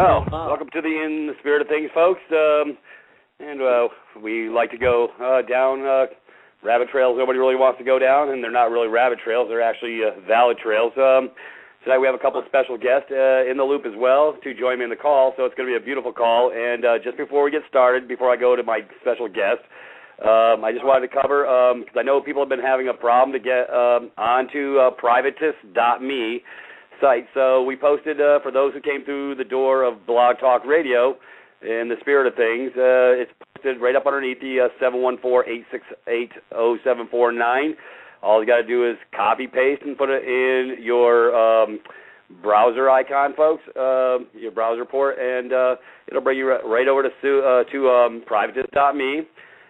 Well, welcome to the In the Spirit of Things, folks. We like to go down rabbit trails nobody really wants to go down, and they're not really rabbit trails. They're actually valid trails. Tonight we have a couple of special guests in the loop as well to join me in the call, so it's going to be a beautiful call. And just before we get started, before I go to my special guest, I just wanted to cover, because I know people have been having a problem to get onto privatist.me site. So we posted, for those who came through the door of Blog Talk Radio, in the spirit of things, it's posted right up underneath the 714-868-0749. All you got to do is copy, paste, and put it in your browser icon, folks, your browser port, and it'll bring you right over to privatist.me.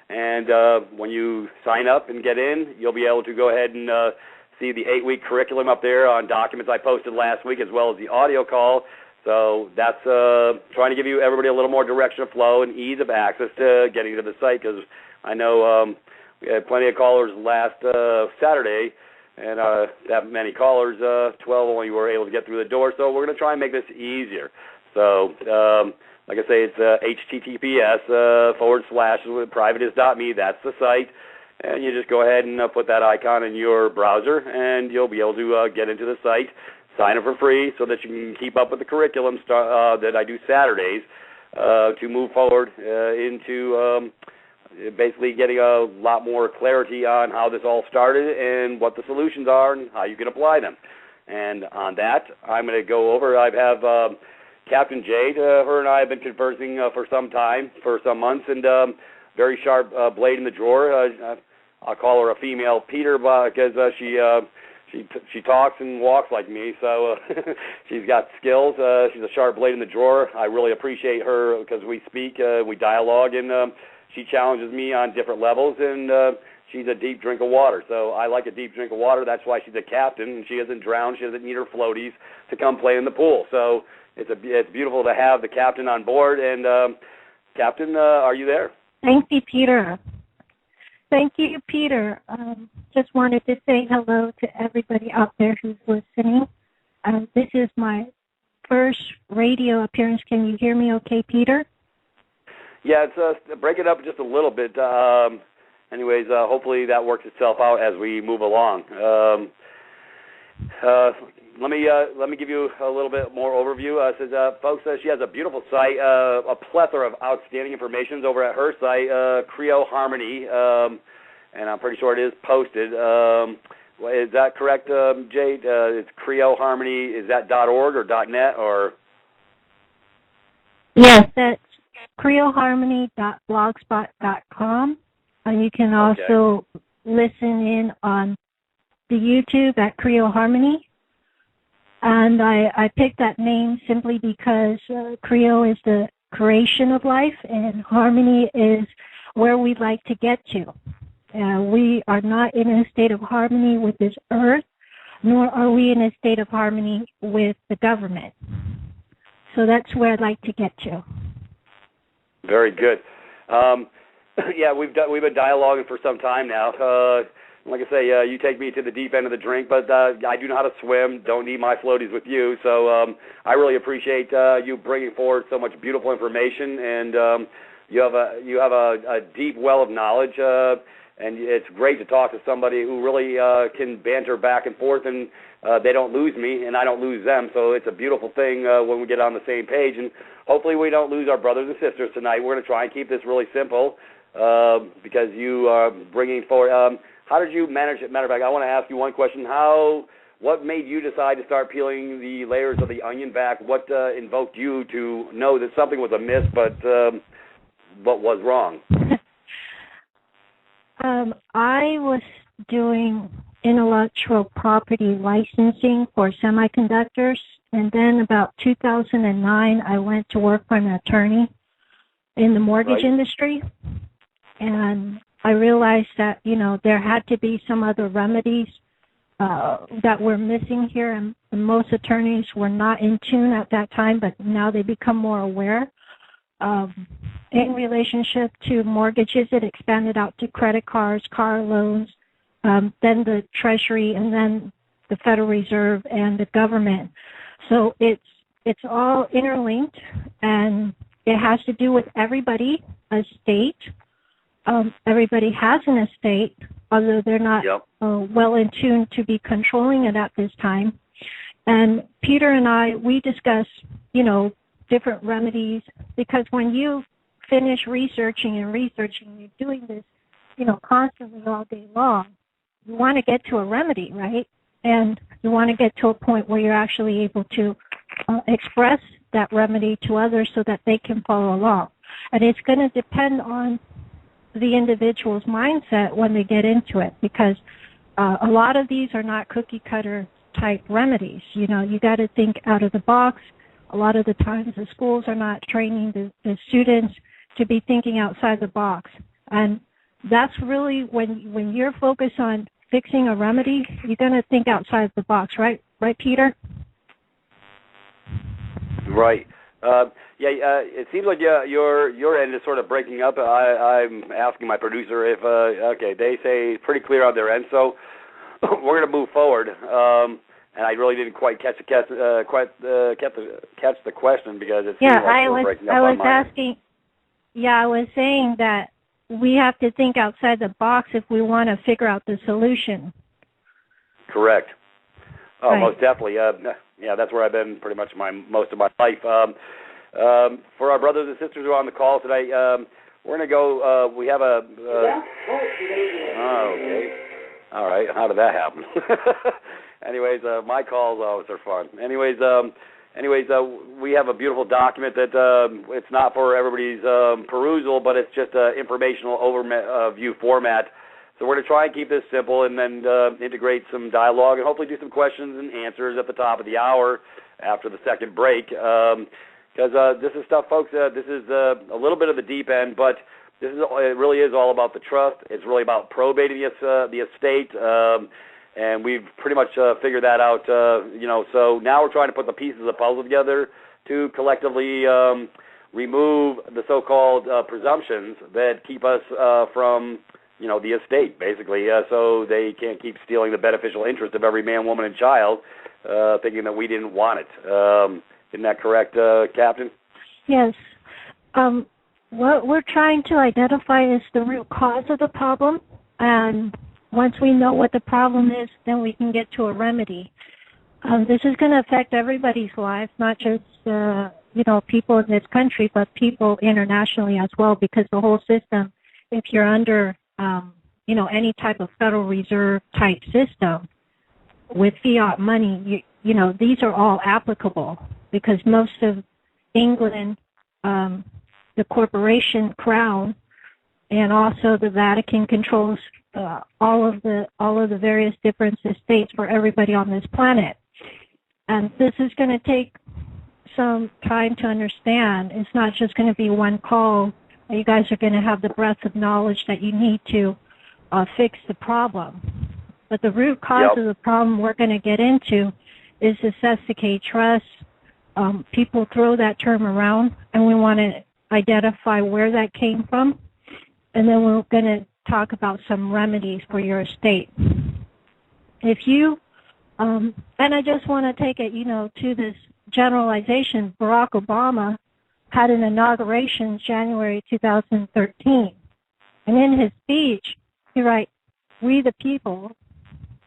And when you sign up and get in, you'll be able to go ahead and see the 8-week curriculum up there on documents I posted last week, as well as the audio call. So that's trying to give you everybody a little more direction of flow and ease of access to getting to the site, because I know we had plenty of callers last Saturday, and that many callers, 12 only were able to get through the door. So we're going to try and make this easier. So like I say, it's https://privatist.me. That's the site. And you just go ahead and put that icon in your browser, and you'll be able to get into the site, sign up for free so that you can keep up with the curriculum that I do Saturdays to move forward into basically getting a lot more clarity on how this all started and what the solutions are and how you can apply them. And on that, I'm going to go over. I have Captain Jade. Her and I have been conversing for some time, for some months, and very sharp blade in the drawer. I'll call her a female Peter because she talks and walks like me, so she's got skills. She's a sharp blade in the drawer. I really appreciate her because we speak, we dialogue, and she challenges me on different levels, and she's a deep drink of water. So I like a deep drink of water. That's why she's a captain, and she doesn't drown. She doesn't need her floaties to come play in the pool. So it's beautiful to have the captain on board. And Captain, are you there? Thank you, Peter. Thank you, Peter. Just wanted to say hello to everybody out there who's listening. This is my first radio appearance. Can you hear me okay, Peter? Yeah, it's break it up just a little bit. Anyways, hopefully that works itself out as we move along. Let me give you a little bit more overview. Says, folks, she has a beautiful site, a plethora of outstanding information over at her site, Creo Harmony, and I'm pretty sure it is posted. Is that correct, Jade? It's Creo Harmony. Is that .org or .net or? Yes, that's creoharmony.blogspot.com. And you can also listen in on the YouTube at Creo Harmony. And I picked that name simply because Creo is the creation of life, and harmony is where we'd like to get to. We are not in a state of harmony with this earth, nor are we in a state of harmony with the government. So that's where I'd like to get to. Very good. Yeah, we've been dialoguing for some time now. Like I say, you take me to the deep end of the drink, but I do know how to swim. Don't need my floaties with you. So I really appreciate you bringing forward so much beautiful information, and you have a deep well of knowledge, and it's great to talk to somebody who really can banter back and forth, and they don't lose me, and I don't lose them. So it's a beautiful thing when we get on the same page, and hopefully we don't lose our brothers and sisters tonight. We're going to try and keep this really simple because you are bringing forward. How did you manage it? Matter of fact, I want to ask you one question. What made you decide to start peeling the layers of the onion back? What invoked you to know that something was amiss, but what was wrong? I was doing intellectual property licensing for semiconductors, and then about 2009, I went to work for an attorney in the mortgage industry, and I realized that, there had to be some other remedies that were missing here, and most attorneys were not in tune at that time, but now they become more aware. In relationship to mortgages, it expanded out to credit cards, car loans, then the Treasury, and then the Federal Reserve and the government. So it's it's all interlinked, and it has to do with everybody, estate. Everybody has an estate, although they're not well in tune to be controlling it at this time. And Peter and I, we discuss, different remedies, because when you finish researching, you're doing this, constantly all day long, you want to get to a remedy, right? And you want to get to a point where you're actually able to express that remedy to others so that they can follow along. And it's going to depend on the individual's mindset when they get into it, because a lot of these are not cookie cutter type remedies. You got to think out of the box. A lot of the times the schools are not training the students to be thinking outside the box. And that's really when you're focused on fixing a remedy, you're going to think outside the box, right? Right, Peter? Right. It seems like your end is sort of breaking up. I'm asking my producer if they say pretty clear on their end, so we're going to move forward. And I really didn't quite catch the question, because it seemed like you were breaking up on mine. I was saying that we have to think outside the box if we want to figure out the solution. Correct. Oh, right. Most definitely. That's where I've been pretty much most of my life. For our brothers and sisters who are on the call today, we're going to go. We have a. Okay. All right. How did that happen? Anyways, my calls always are fun. Anyways, we have a beautiful document that it's not for everybody's perusal, but it's just an informational overview format. So we're going to try and keep this simple, and then integrate some dialogue, and hopefully do some questions and answers at the top of the hour after the second break. Because this is stuff, folks. This is a little bit of the deep end, but it really is all about the trust. It's really about probating the estate. And we've pretty much figured that out, So now we're trying to put the pieces of the puzzle together to collectively remove the so-called presumptions that keep us from, the estate, basically, so they can't keep stealing the beneficial interest of every man, woman, and child, thinking that we didn't want it. Isn't that correct, Captain? Yes. What we're trying to identify is the root cause of the problem, and once we know what the problem is, then we can get to a remedy. This is going to affect everybody's lives, not just, people in this country, but people internationally as well, because the whole system, if you're under, any type of Federal Reserve type system with fiat money, these are all applicable, because most of England, the corporation crown, and also the Vatican controls all of the various different estates for everybody on this planet. And this is going to take some time to understand. It's not just going to be one call. You guys are going to have the breadth of knowledge that you need to fix the problem. But the root cause of the problem we're going to get into is the Sesticate Trust. People throw that term around, and we want to identify where that came from. And then we're going to talk about some remedies for your estate. If you, and I just want to take it, to this generalization. Barack Obama had an inauguration January 2013. And in his speech, he writes, we the people,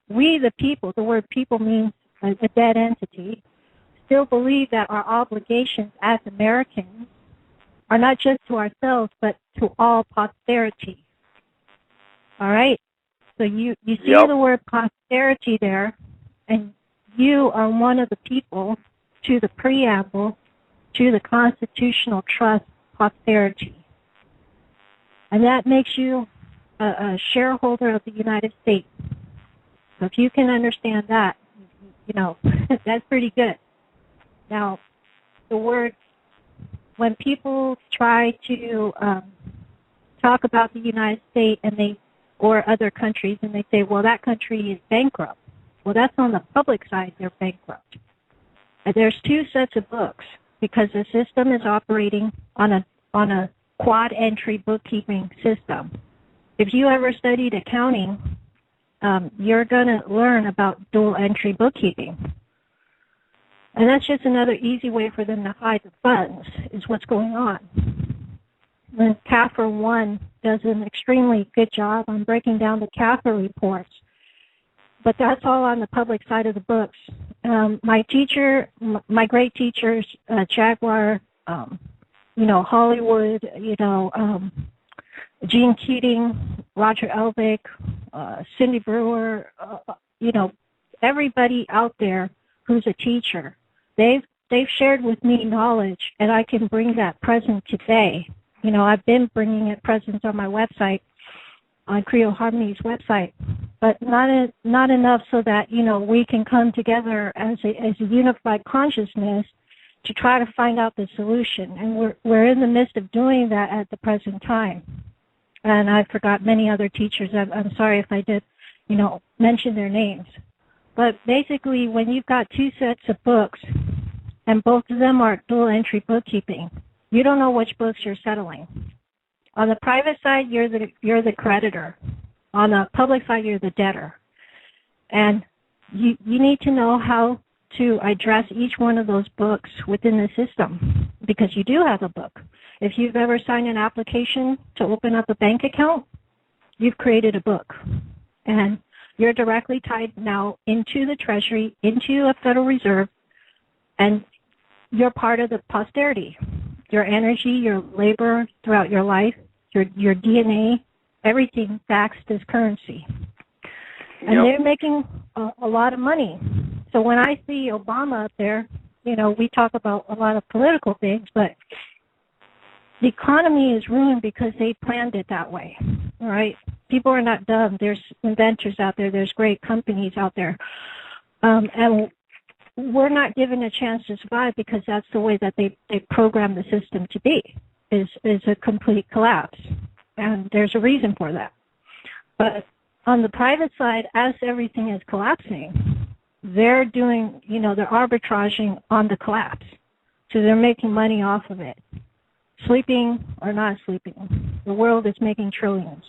the word people means a dead entity, still believe that our obligations as Americans are not just to ourselves, but to all posterity. All right? So you see the word posterity there, and you are one of the people to the preamble to the Constitutional Trust posterity. And that makes you a shareholder of the United States. So if you can understand that, that's pretty good. Now, the word, when people try to talk about the United States or other countries, and they say, well, that country is bankrupt. Well, that's on the public side, they're bankrupt. And there's two sets of books, because the system is operating on a quad entry bookkeeping system. If you ever studied accounting, you're going to learn about dual entry bookkeeping. And that's just another easy way for them to hide the funds, is what's going on. And CAFR 1 does an extremely good job on breaking down the CAFR reports. But that's all on the public side of the books. My great teachers, Jaguar, Hollywood, Gene Keating, Roger Elvick, Cindy Brewer, everybody out there who's a teacher, they've shared with me knowledge, and I can bring that present today. I've been bringing it present on my website, on Creole Harmony's website, but not enough so that we can come together as a unified consciousness to try to find out the solution. And we're in the midst of doing that at the present time. And I forgot many other teachers. I'm sorry if I did, mention their names. But basically, when you've got two sets of books, and both of them are dual entry bookkeeping, you don't know which books you're settling. On the private side, you're the creditor. On the public side, you're the debtor. And you need to know how to address each one of those books within the system, because you do have a book. If you've ever signed an application to open up a bank account, you've created a book. And you're directly tied now into the Treasury, into a Federal Reserve, and you're part of the posterity. Your energy, your labor throughout your life, your DNA, everything backs this currency. And they're making a lot of money. So when I see Obama up there, we talk about a lot of political things, but the economy is ruined because they planned it that way, all right? People are not dumb. There's inventors out there. There's great companies out there. And we're not given a chance to survive because that's the way that they program the system to be, is a complete collapse. And there's a reason for that. But on the private side, as everything is collapsing, they're doing, they're arbitraging on the collapse. So they're making money off of it. Sleeping or not sleeping, the world is making trillions.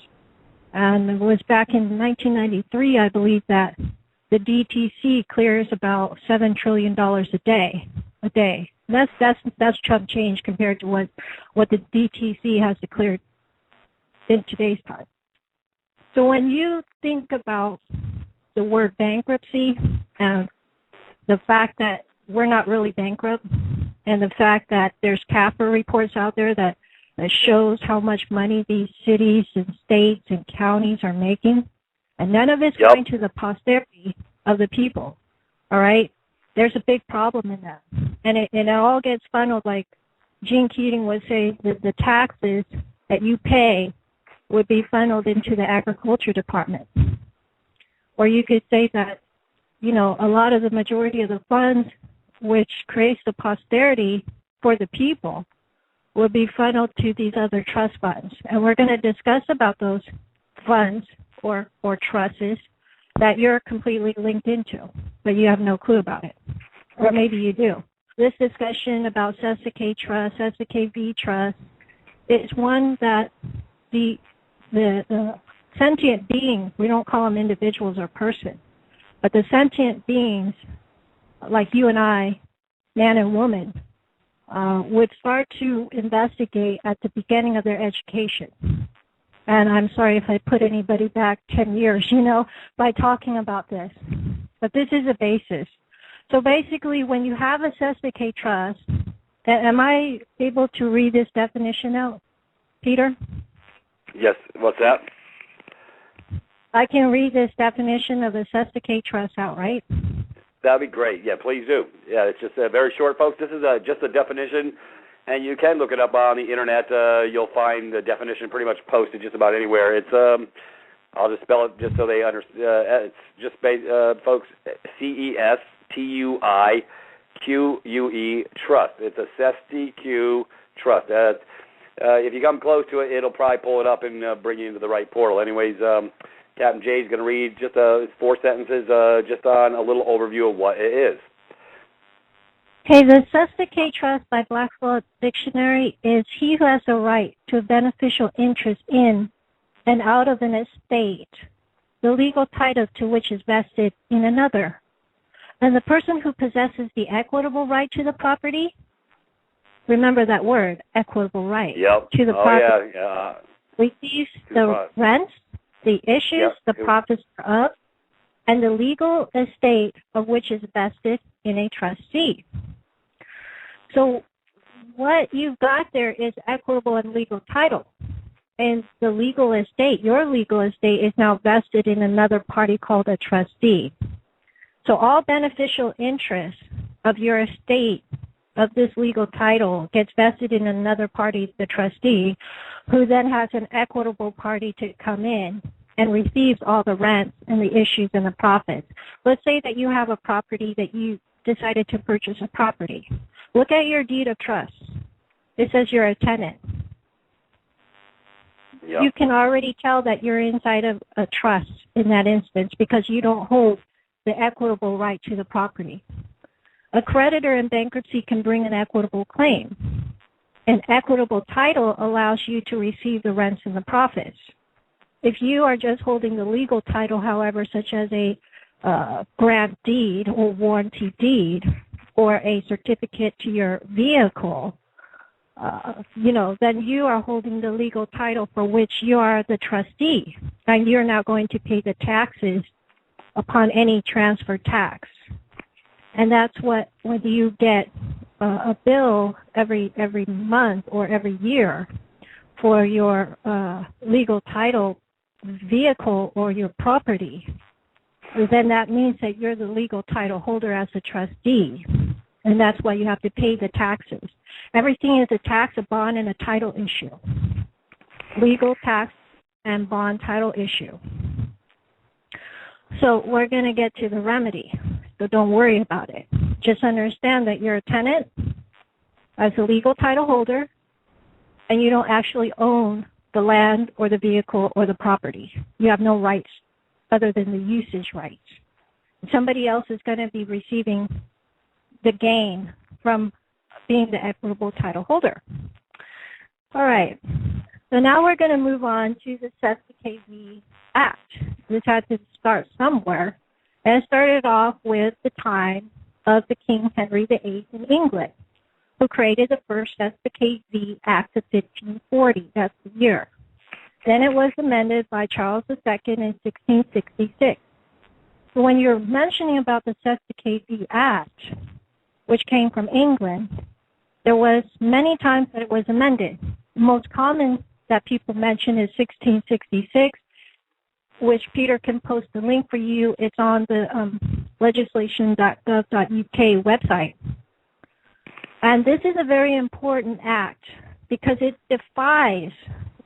And it was back in 1993, I believe, that the DTC clears about $7 trillion a day. That's chump change compared to what the DTC has to clear in today's time. So when you think about the word bankruptcy and the fact that we're not really bankrupt, and the fact that there's CAFR reports out there that shows how much money these cities and states and counties are making, and none of it's going to the posterity of the people, all right? There's a big problem in that. And it all gets funneled, like Gene Keating would say, that the taxes that you pay would be funneled into the agriculture department. Or you could say that, a lot of the majority of the funds which creates the posterity for the people will be funneled to these other trust funds. And we're going to discuss about those funds or trusts that you're completely linked into, but you have no clue about it. Or maybe you do. This discussion about SESA Trust, SESA Trust, is one that the sentient beings, we don't call them individuals or person, but the sentient beings like you and I, man and woman, would start to investigate at the beginning of their education. And I'm sorry if I put anybody back 10 years, by talking about this. But this is a basis. So basically, when you have a SESA trust, am I able to read this definition out, Peter? Yes. What's that? I can read this definition of a SESA trust out, right? That'd be great. Yeah, please do. Yeah, it's just very short, folks. This is just a definition, and you can look it up on the internet. You'll find the definition pretty much posted just about anywhere. It's I'll just spell it just so they understand. It's just folks, CESTUIQUE trust. It's a SESTQ trust. If you come close to it, it'll probably pull it up and bring you into the right portal. Anyways. Captain Jay's going to read just 4 sentences just on a little overview of what it is. Okay, the SESA Trust by Black's Dictionary is he who has a right to a beneficial interest in and out of an estate, the legal title to which is vested in another. And the person who possesses the equitable right to the property, remember that word, equitable right, to the property, receives the rents, the issues, the profits thereof, and the legal estate of which is vested in a trustee. So what you've got there is equitable and legal title. And the legal estate, your legal estate, is now vested in another party called a trustee. So all beneficial interest of your estate, of this legal title, gets vested in another party, the trustee, who then has an equitable party to come in and receives all the rents and the issues and the profits. Let's say that you have a property that you decided to purchase a property. Look at your deed of trust. It says you're a tenant. Yep. You can already tell that you're inside of a trust in that instance because you don't hold the equitable right to the property. A creditor in bankruptcy can bring an equitable claim. An equitable title allows you to receive the rents and the profits. If you are just holding the legal title, however, such as a grant deed or warranty deed or a certificate to your vehicle, then you are holding the legal title for which you are the trustee, and you're now going to pay the taxes upon any transfer tax. And that's what, when you get a bill every month or every year for your legal title vehicle or your property, then that means that you're the legal title holder as a trustee, and that's why you have to pay the taxes. Everything is a tax, a bond, and a title issue. Legal, tax, and bond title issue. So we're going to get to the remedy, so don't worry about it. Just understand that you're a tenant as a legal title holder, and you don't actually own the land or the vehicle or the property. You have no rights other than the usage rights. Somebody else is going to be receiving the gain from being the equitable title holder. All right. So now we're going to move on to the Cestui Act. This had to start somewhere. And it started off with the time of the King Henry VIII in England, who created the first Cestui Act of 1540. That's the year. Then it was amended by Charles II in 1666. So when you're mentioning about the Cestui Act, which came from England, there was many times that it was amended. The most common that people mention is 1666, which Peter can post the link for you. It's on the legislation.gov.uk website. And this is a very important act because it defines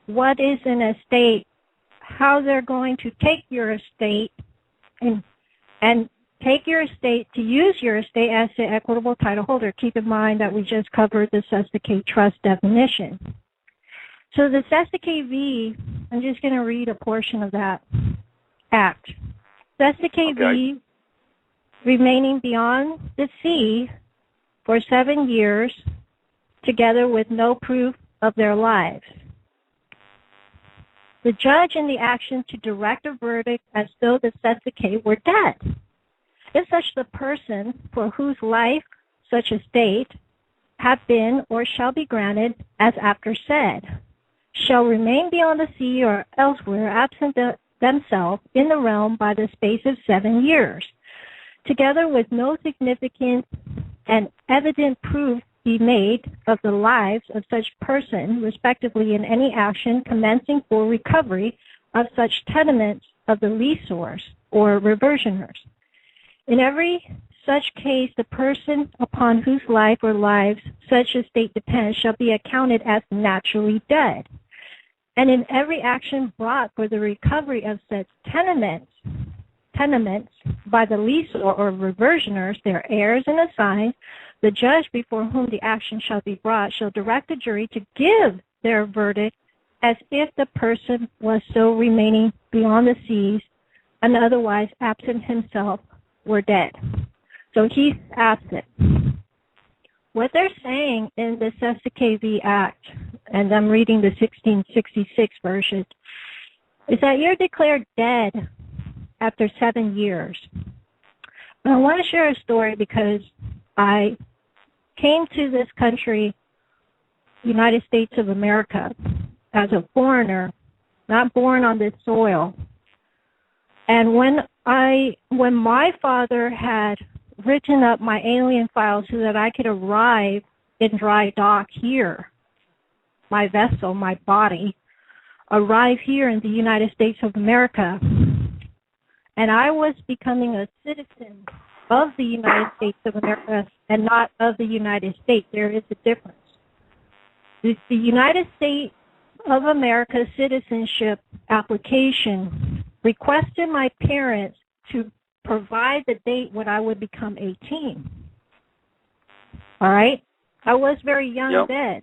what is an estate, how they're going to take your estate and take your estate to use your estate as the equitable title holder. Keep in mind that we just covered the Cestui Trust definition. So the Cestui, I'm just going to read a portion of that act. Cestui remaining beyond the sea for 7 years, together with no proof of their lives. The judge in the action to direct a verdict as though the Cestui were dead. If such the person for whose life such estate have been or shall be granted, as after said, shall remain beyond the sea or elsewhere, absent themselves in the realm by the space of 7 years, together with no significant and evident proof be made of the lives of such person, respectively, in any action commencing for recovery of such tenements of the leaseors or reversioners. In every such case, the person upon whose life or lives such estate depends shall be accounted as naturally dead. And in every action brought for the recovery of such tenements by the leaseor or reversioners, their heirs and assigns, the judge before whom the action shall be brought shall direct the jury to give their verdict as if the person was so remaining beyond the seas and otherwise absent himself were dead. So he's absent. What they're saying in the Cestui Act, and I'm reading the 1666 version, is that you're declared dead after 7 years. I want to share a story because I came to this country, United States of America, as a foreigner, not born on this soil. And when my father had written up my alien file so that I could arrive in dry dock here, my vessel, my body, arrive here in the United States of America, and I was becoming a citizen of the United States of America and not of the United States. There is a difference. The United States of America citizenship application requested my parents to provide the date when I would become 18. All right? I was very young then.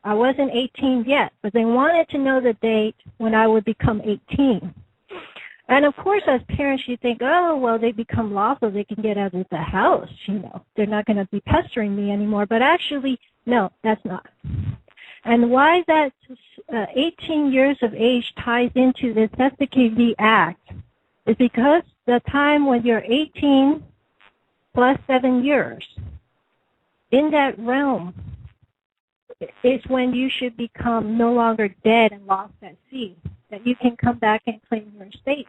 I wasn't 18 yet, but they wanted to know the date when I would become 18. And of course, as parents, you think, oh, well, they become lawful, they can get out of the house, They're not going to be pestering me anymore. But actually, no, that's not. And why that 18 years of age ties into the SFKV Act is because the time when you're 18 plus 7 years, in that realm, is when you should become no longer dead and lost at sea, that you can come back and claim your estate.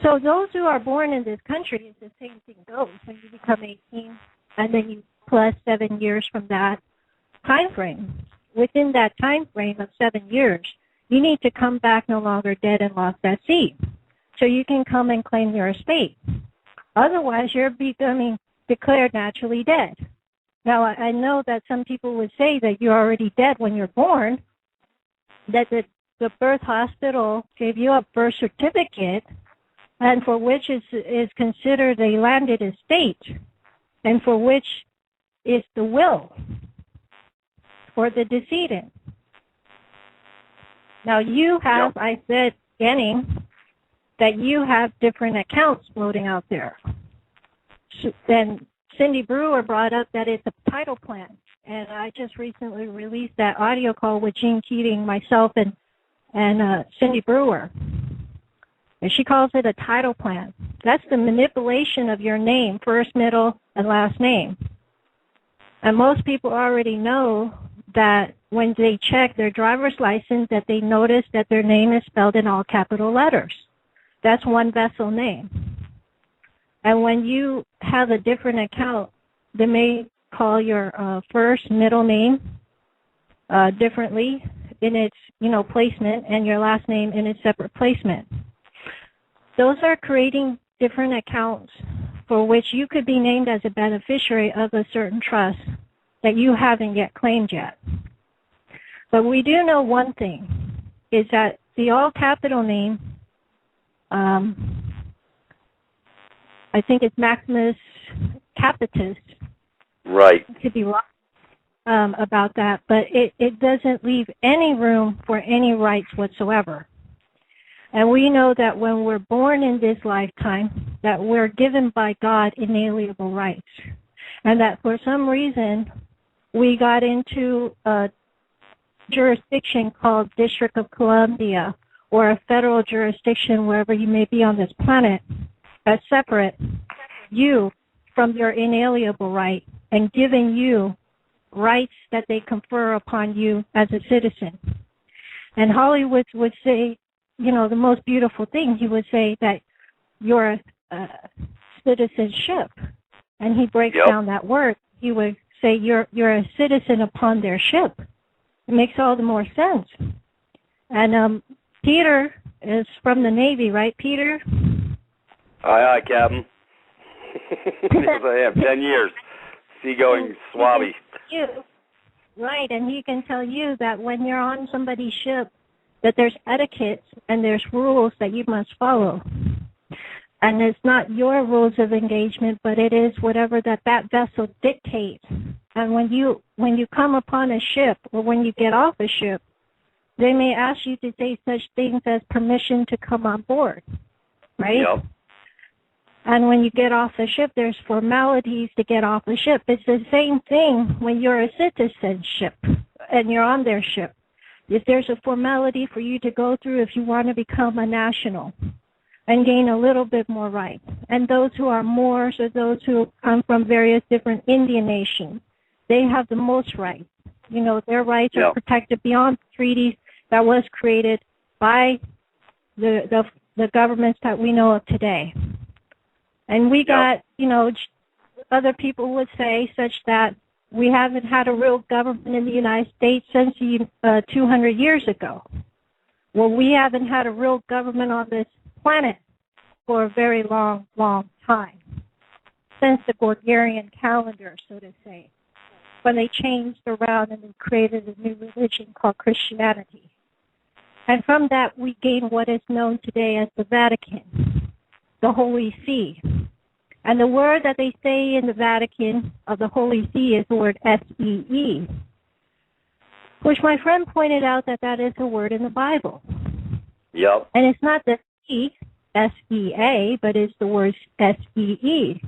So those who are born in this country, it's the same thing goes. When you become 18, and then you plus 7 years from that time frame. Within that time frame of 7 years, you need to come back no longer dead and lost at sea, so you can come and claim your estate. Otherwise, you're becoming declared naturally dead. Now, I know that some people would say that you're already dead when you're born, that the birth hospital gave you a birth certificate, and for which is considered a landed estate, and for which is the will for the decedent. Now, you have, I said, beginning, that you have different accounts floating out there. Then Cindy Brewer brought up that it's a title plan, and I just recently released that audio call with Gene Keating, myself, and Cindy Brewer. And she calls it a title plan. That's the manipulation of your name, first, middle, and last name. And most people already know that when they check their driver's license, that they notice that their name is spelled in all capital letters. That's one vessel name. And when you have a different account, they may call your first, middle name differently in its, placement, and your last name in its separate placement. Those are creating different accounts for which you could be named as a beneficiary of a certain trust that you haven't yet claimed yet. But we do know one thing, is that the all capital name, I think it's Maximus Capitis. Right. I could be wrong about that, but it doesn't leave any room for any rights whatsoever. And we know that when we're born in this lifetime, that we're given by God inalienable rights. And that for some reason, we got into a jurisdiction called District of Columbia, or a federal jurisdiction wherever you may be on this planet, as separate you from your inalienable right and giving you rights that they confer upon you as a citizen. And Hollywood would say, the most beautiful thing, he would say that you're a citizenship. And he breaks down that word. He would say you're a citizen upon their ship. It makes all the more sense. And Peter is from the Navy, right, Peter? Aye, aye, Captain. Yes, I have. 10 years. Seagoing swabby. Right, and he can tell you that when you're on somebody's ship, that there's etiquette and there's rules that you must follow. And it's not your rules of engagement, but it is whatever that vessel dictates. And when you come upon a ship, or when you get off a ship, they may ask you to say such things as permission to come on board, right? Yep. And when you get off the ship, there's formalities to get off the ship. It's the same thing when you're a citizenship and you're on their ship. If there's a formality for you to go through if you want to become a national. and gain a little bit more rights. And those who are Moors or those who come from various different Indian nations, they have the most rights. You know, their rights are protected beyond treaties that was created by the governments that we know of today. And we got, you know, other people would say such that we haven't had a real government in the United States since 200 years ago. Well, we haven't had a real government on this planet for a very long, long time, since the Gregorian calendar, so to say, when they changed around and they created a new religion called Christianity. And from that, we gain what is known today as the Vatican, the Holy See. And the word that they say in the Vatican of the Holy See is the word S-E-E, which my friend pointed out that is a word in the Bible. Yep. And it's not the C, S-E-A, but it's the word S-E-E.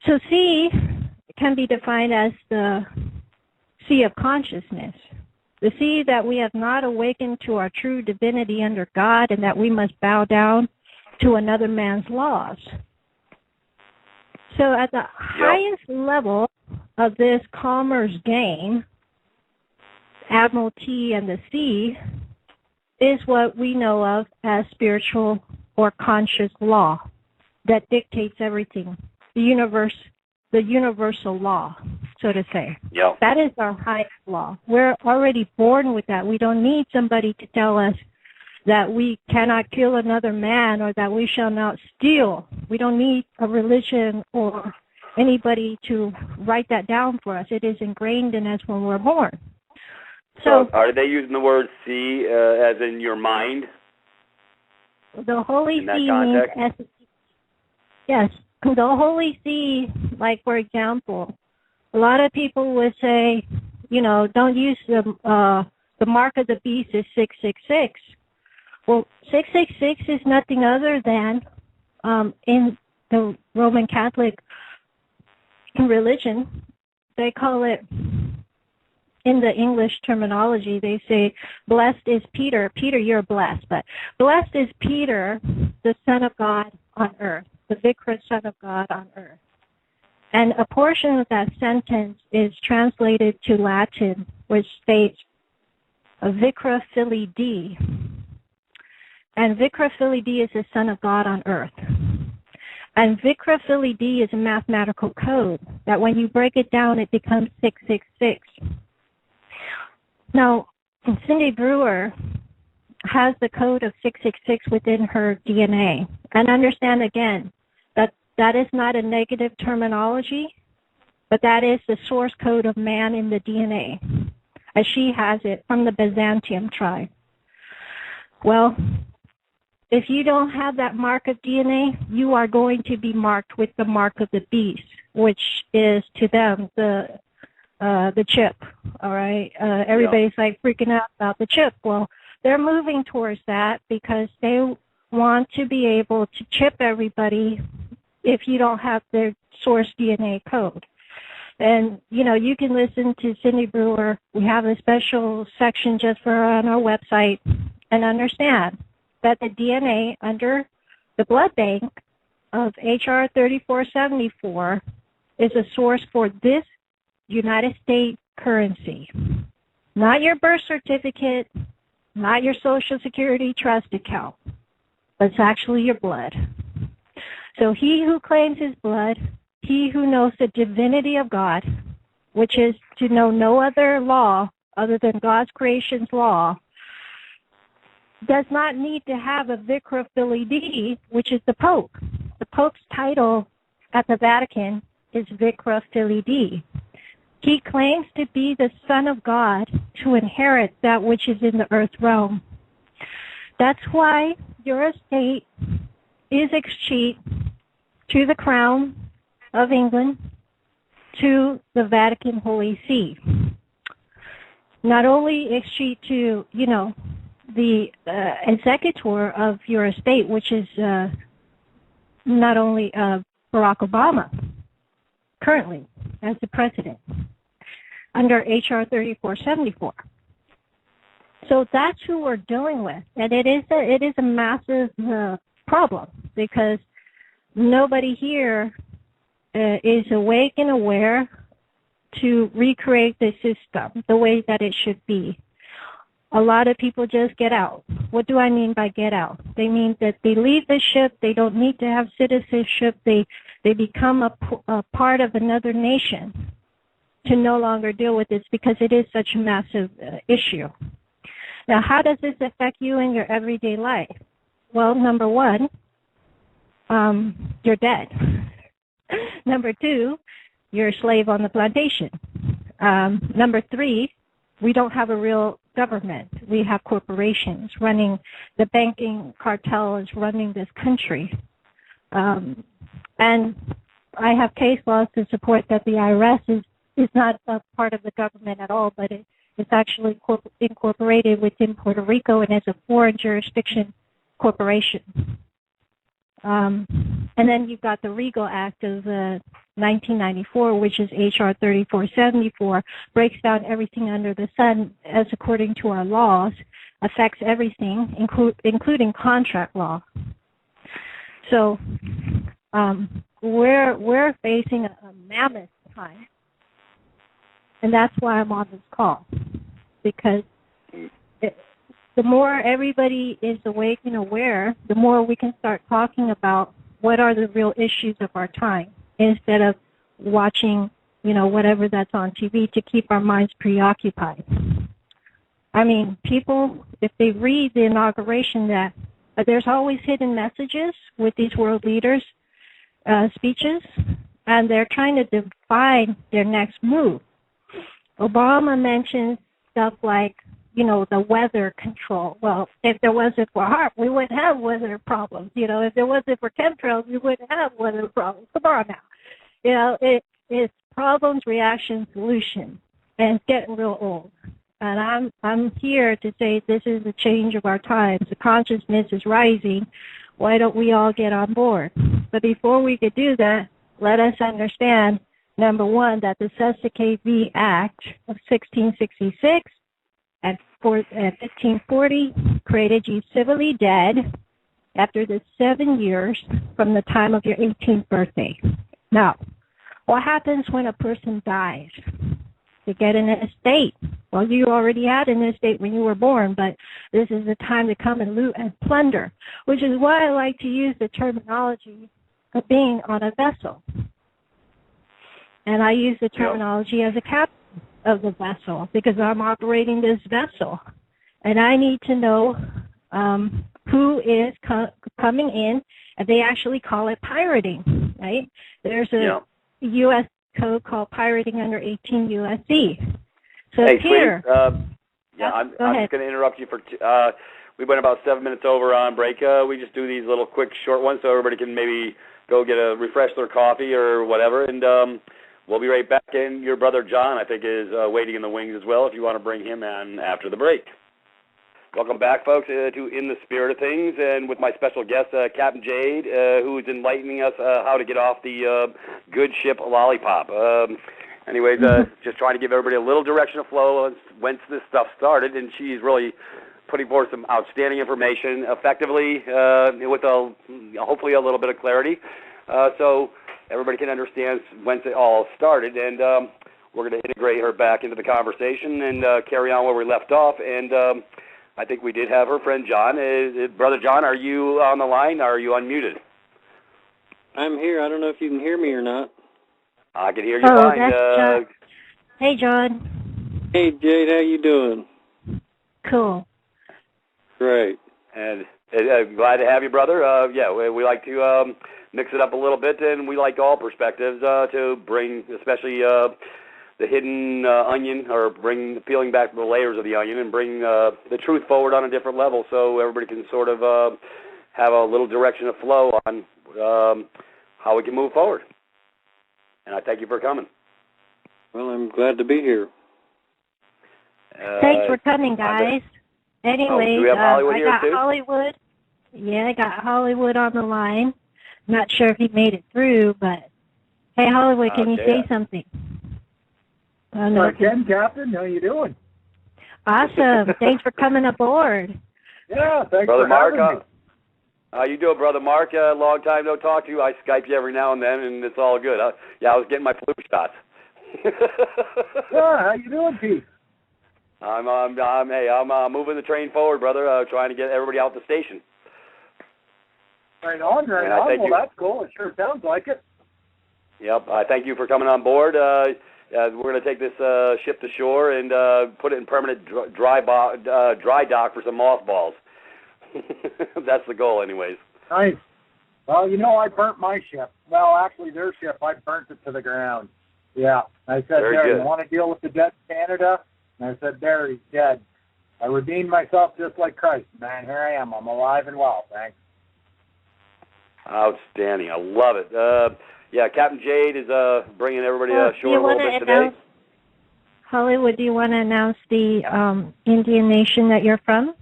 So C can be defined as the sea of consciousness, the sea that we have not awakened to our true divinity under God and that we must bow down to another man's laws. So at the highest level of this commerce game, Admiralty and the sea is what we know of as spiritual or conscious law that dictates everything, the universal law, so to say. Yep. That is our highest law. We're already born with that. We don't need somebody to tell us that we cannot kill another man or that we shall not steal. We don't need a religion or anybody to write that down for us. It is ingrained in us when we're born. So are they using the word see as in your mind? The Holy See means, yes, the Holy See, like for example, a lot of people would say, you know, don't use the mark of the beast is 666. Well, 666 is nothing other than, in the Roman Catholic religion, they call it, in the English terminology, they say, blessed is Peter. Peter, you're blessed. But blessed is Peter, the Son of God on earth, the Vicra Son of God on earth. And a portion of that sentence is translated to Latin, which states, Vicra Filii Dei. And Vicra Filii Dei is the Son of God on earth. And Vicra Filii Dei is a mathematical code that when you break it down, it becomes 666. Now, Cindy Brewer has the code of 666 within her DNA. And understand again that is not a negative terminology, but that is the source code of man in the DNA, as she has it from the Byzantium tribe. Well, if you don't have that mark of DNA, you are going to be marked with the mark of the beast, which is to them the chip. All right, everybody's like freaking out about the chip. Well, they're moving towards that because they want to be able to chip everybody if you don't have their source DNA code. And, you know, you can listen to Cindy Brewer. We have a special section just for her on our website, and understand that the DNA under the blood bank of HR 3474 is a source for this United States currency. Not your birth certificate, not your Social Security trust account, but it's actually your blood. So he who claims his blood, he who knows the divinity of God, which is to know no other law other than God's creation's law, does not need to have a Vicra Filii Dei, which is the Pope. The Pope's title at the Vatican is Vicra Filii Dei. He claims to be the Son of God to inherit that which is in the earth realm. That's why your estate is escheat to the Crown of England, to the Vatican Holy See. Not only escheat to, you know, the executor of your estate, which is not only Barack Obama, currently as the president, under HR 3474. So that's who we're dealing with, and it is a massive problem because nobody here is awake and aware to recreate the system the way that it should be. A lot of people just get out. What do I mean by get out? They mean that they leave the ship. They don't need to have citizenship. They become a part of another nation to no longer deal with this because it is such a massive issue. Now, how does this affect you in your everyday life? Well, number one, you're dead. Number two, you're a slave on the plantation. Number three, we don't have a real government. We have corporations running, the banking cartel is running this country. And I have case laws to support that the IRS is not a part of the government at all, but it's actually incorporated within Puerto Rico and is a foreign jurisdiction corporation. And then you've got the Regal Act of 1994, which is H.R. 3474, breaks down everything under the sun as according to our laws, affects everything, including contract law. So we're facing a mammoth time, and that's why I'm on this call, because the more everybody is awake and aware, the more we can start talking about what are the real issues of our time instead of watching, whatever that's on TV to keep our minds preoccupied. I mean, people, if they read the inauguration, that there's always hidden messages with these world leaders' speeches, and they're trying to define their next move. Obama mentions stuff like, the weather control. Well, if there wasn't for HAARP, we wouldn't have weather problems. If there wasn't for chemtrails, we wouldn't have weather problems. Come on now. It's problems, reaction, solution, and it's getting real old. And I'm here to say this is the change of our times. The consciousness is rising. Why don't we all get on board? But before we could do that, let us understand, number one, that the Sussex v. Act of 1666 at 1540 created you civilly dead after the 7 years from the time of your 18th birthday. Now, what happens when a person dies? They get an estate. Well, you already had an estate when you were born, but this is the time to come and loot and plunder, which is why I like to use the terminology of being on a vessel. And I use the terminology as a captain of the vessel because I'm operating this vessel. And I need to know who is coming in, and they actually call it pirating, right? There's a U.S. code called pirating under 18 U.S.C. So hey, here. Please, I'm just going to interrupt you for we went about 7 minutes over on break. We just do these little quick short ones so everybody can maybe go refresh their coffee or whatever, and we'll be right back. And your brother John, I think, is waiting in the wings as well if you want to bring him in after the break. Welcome back, folks, to In the Spirit of Things, and with my special guest, Captain Jade, who is enlightening us how to get off the good ship Lollipop. Anyways, just trying to give everybody a little direction of flow once this stuff started, and she's really putting forth some outstanding information effectively with hopefully a little bit of clarity. So everybody can understand whence it all started, and we're going to integrate her back into the conversation and carry on where we left off. And I think we did have her friend John. Brother John, are you on the line? Or are you unmuted? I'm here. I don't know if you can hear me or not. I can hear you fine. That's John. Hey, John. Hey, Jade. How you doing? Cool. Great. And glad to have you, brother. We like to mix it up a little bit, and we like all perspectives to bring, especially the hidden onion, or peeling back the layers of the onion and bring the truth forward on a different level so everybody can sort of have a little direction of flow on how we can move forward. And I thank you for coming. Well, I'm glad to be here. Thanks for coming, guys. Anyways, do we have Hollywood I here got too? Hollywood. Yeah, I got Hollywood on the line. Not sure if he made it through, but hey, Hollywood, can you say something? Ken, Captain, how you doing? Awesome. Thanks for coming aboard. Yeah, thanks Brother for Mark, having me. How you doing, Brother Mark? Long time no talk to you. I Skype you every now and then, and it's all good. Yeah, I was getting my flu shots. Yeah, how you doing, Pete? I'm moving the train forward, brother. Trying to get everybody out the station. Right on, right And on. Well, that's cool. It sure sounds like it. Yep. I thank you for coming on board. We're going to take this ship to shore and put it in permanent dry dock for some mothballs. That's the goal, anyways. Nice. Well, I burnt my ship. Well, actually, their ship, I burnt it to the ground. Yeah. I said, there, you want to deal with the dead in Canada? And I said, there, he's dead. I redeemed myself just like Christ. Man, here I am. I'm alive and well, thanks. Outstanding. I love it. Yeah, Captain Jade is bringing everybody ashore a little bit today. Hollywood, do you want to announce the Indian nation that you're from?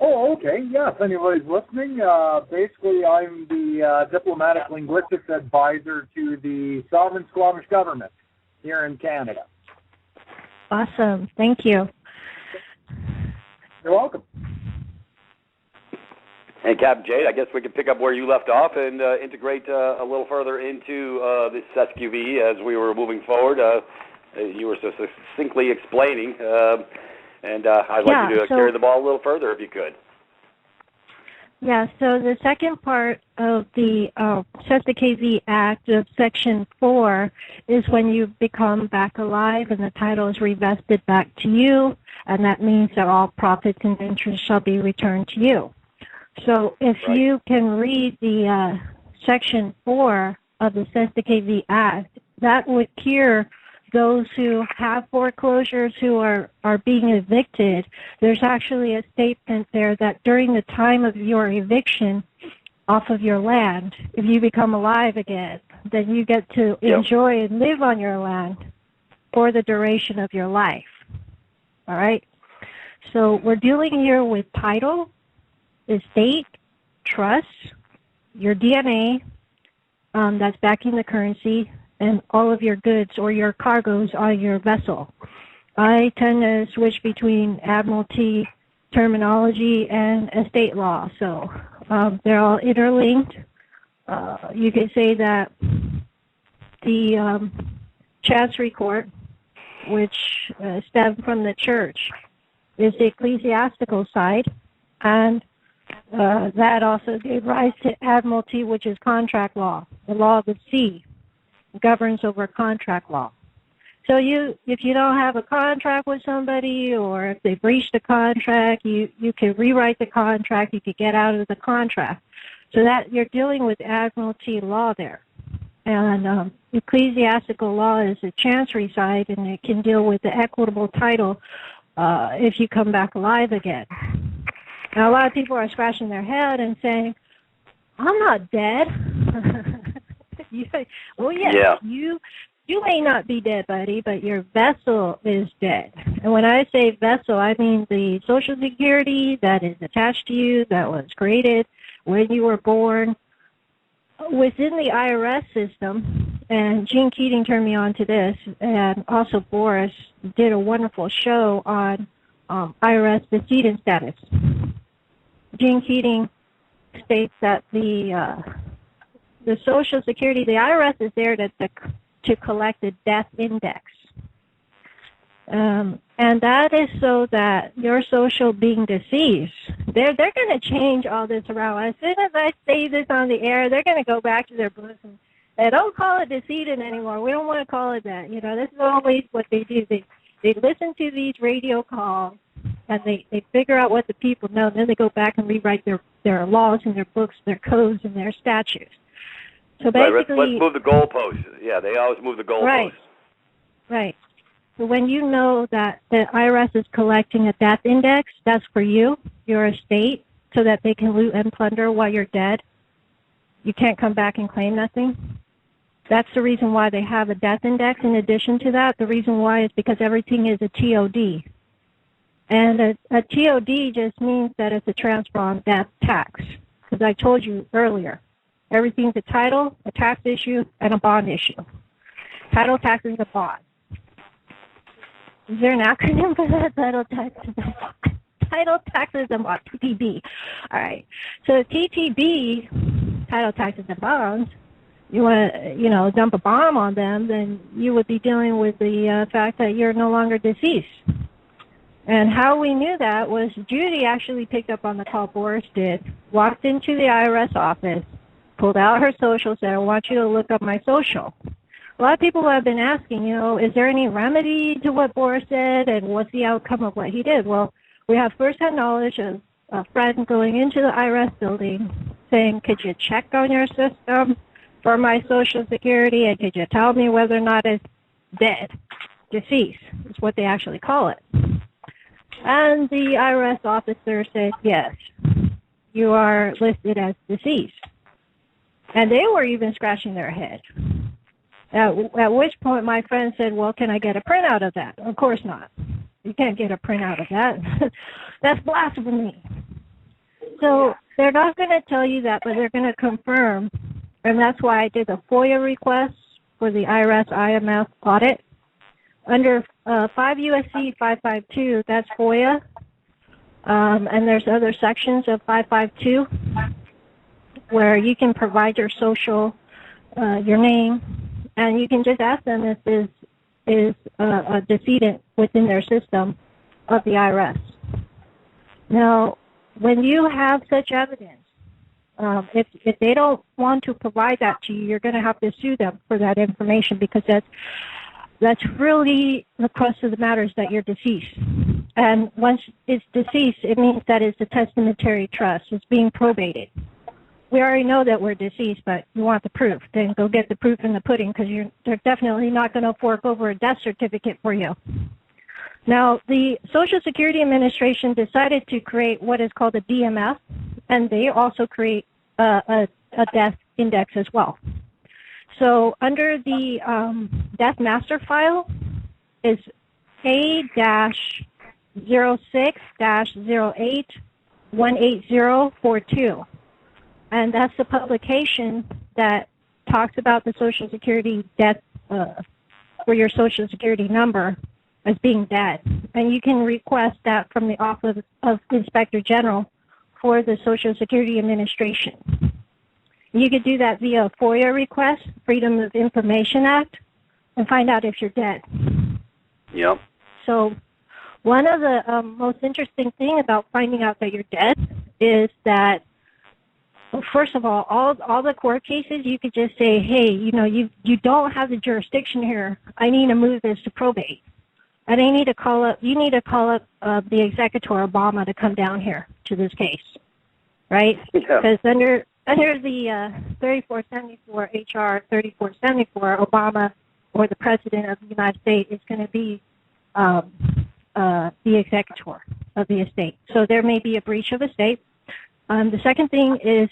Oh, okay. Yeah, if anybody's listening, basically I'm the diplomatic linguistics advisor to the sovereign Squamish government here in Canada. Awesome. Thank you. You're welcome. And Captain Jade, I guess we can pick up where you left off and integrate a little further into this SQV as we were moving forward. You were so succinctly explaining, and I'd like you to carry the ball a little further if you could. Yeah, so the second part of the SESTA-KV Act of Section 4 is when you become back alive and the title is revested back to you, and that means that all profits and interests shall be returned to you. So if you can read the Section 4 of the SESTA-KV Act, that would cure those who have foreclosures, who are being evicted. There's actually a statement there that during the time of your eviction off of your land, if you become alive again, then you get to enjoy and live on your land for the duration of your life. All right? So we're dealing here with title, estate, trust, your DNA that's backing the currency, and all of your goods or your cargoes on your vessel. I tend to switch between admiralty terminology and estate law, so they're all interlinked. You could say that the Chancery Court, which stemmed from the church, is the ecclesiastical side, and that also gave rise to admiralty, which is contract law, the law of the sea. Governs over contract law. So if you don't have a contract with somebody, or if they breached the contract, you can rewrite the contract, you could get out of the contract. So that you're dealing with admiralty law there. And ecclesiastical law is the chancery side, and it can deal with the equitable title if you come back alive again. Now, a lot of people are scratching their head and saying, I'm not dead. You may not be dead, buddy, but your vessel is dead. And when I say vessel, I mean the Social Security that is attached to you, that was created when you were born. Within the IRS system, and Gene Keating turned me on to this, and also Boris did a wonderful show on IRS decedent status. Gene Keating states that the Social Security, the IRS is there to collect the death index. And that is so that your social being deceased, they're going to change all this around. As soon as I say this on the air, they're going to go back to their books and don't call it decedent anymore. We don't want to call it that. This is always what they do. They listen to these radio calls, and they figure out what the people know, and then they go back and rewrite their laws and their books, their codes, and their statutes. So basically, let's move the goalposts. Yeah, they always move the goalposts. Right. So when you know that the IRS is collecting a death index, that's for you, your estate, so that they can loot and plunder while you're dead. You can't come back and claim nothing. That's the reason why they have a death index. In addition to that, the reason why is because everything is a TOD. And a TOD just means that it's a transfer on death tax. Because I told you earlier, everything's a title, a tax issue, and a bond issue. Title, tax, and a bond. Is there an acronym for that? Title, tax, and a bond. title taxes and bonds, TTB. All right. So TTB, title taxes and bonds, you want to, dump a bomb on them, then you would be dealing with the fact that you're no longer deceased. And how we knew that was Judy actually picked up on the call Boris did, walked into the IRS office, pulled out her social, said, I want you to look up my social. A lot of people have been asking, is there any remedy to what Boris said and what's the outcome of what he did? Well, we have first-hand knowledge of a friend going into the IRS building saying, could you check on your system for my Social Security, and could you tell me whether or not it's dead, deceased, is what they actually call it. And the IRS officer said, yes, you are listed as deceased. And they were even scratching their head. At which point my friend said, well, can I get a printout of that? Of course not. You can't get a printout of that. That's blasphemy. So they're not going to tell you that, but they're going to confirm. And that's why I did a FOIA request for the IRS IMF audit. Under 5 U.S.C. 552, that's FOIA. And there's other sections of 552 where you can provide your social, your name, and you can just ask them if this is a decedent within their system of the IRS. Now, when you have such evidence, if they don't want to provide that to you, you're going to have to sue them for that information, because that's really the crux of the matter, is that you're deceased. And once it's deceased, it means that it's a testamentary trust. It's being probated. We already know that we're deceased, but you want the proof. Then go get the proof in the pudding, because they're definitely not going to fork over a death certificate for you. Now, the Social Security Administration decided to create what is called a DMF, and they also create a death index as well. So under the death master file is A-06-08-18042. And that's the publication that talks about the Social Security death for your Social Security number as being dead. And you can request that from the Office of Inspector General for the Social Security Administration. You could do that via a FOIA request, Freedom of Information Act, and find out if you're dead. Yep. So one of the most interesting things about finding out that you're dead is that, well, first of all the court cases, you could just say, hey, you don't have the jurisdiction here. I need to move this to probate. And you need to call up the executor, Obama, to come down here to this case, right? Because under the 3474, HR 3474, Obama, or the President of the United States, is going to be the executor of the estate. So there may be a breach of estate. The second thing is,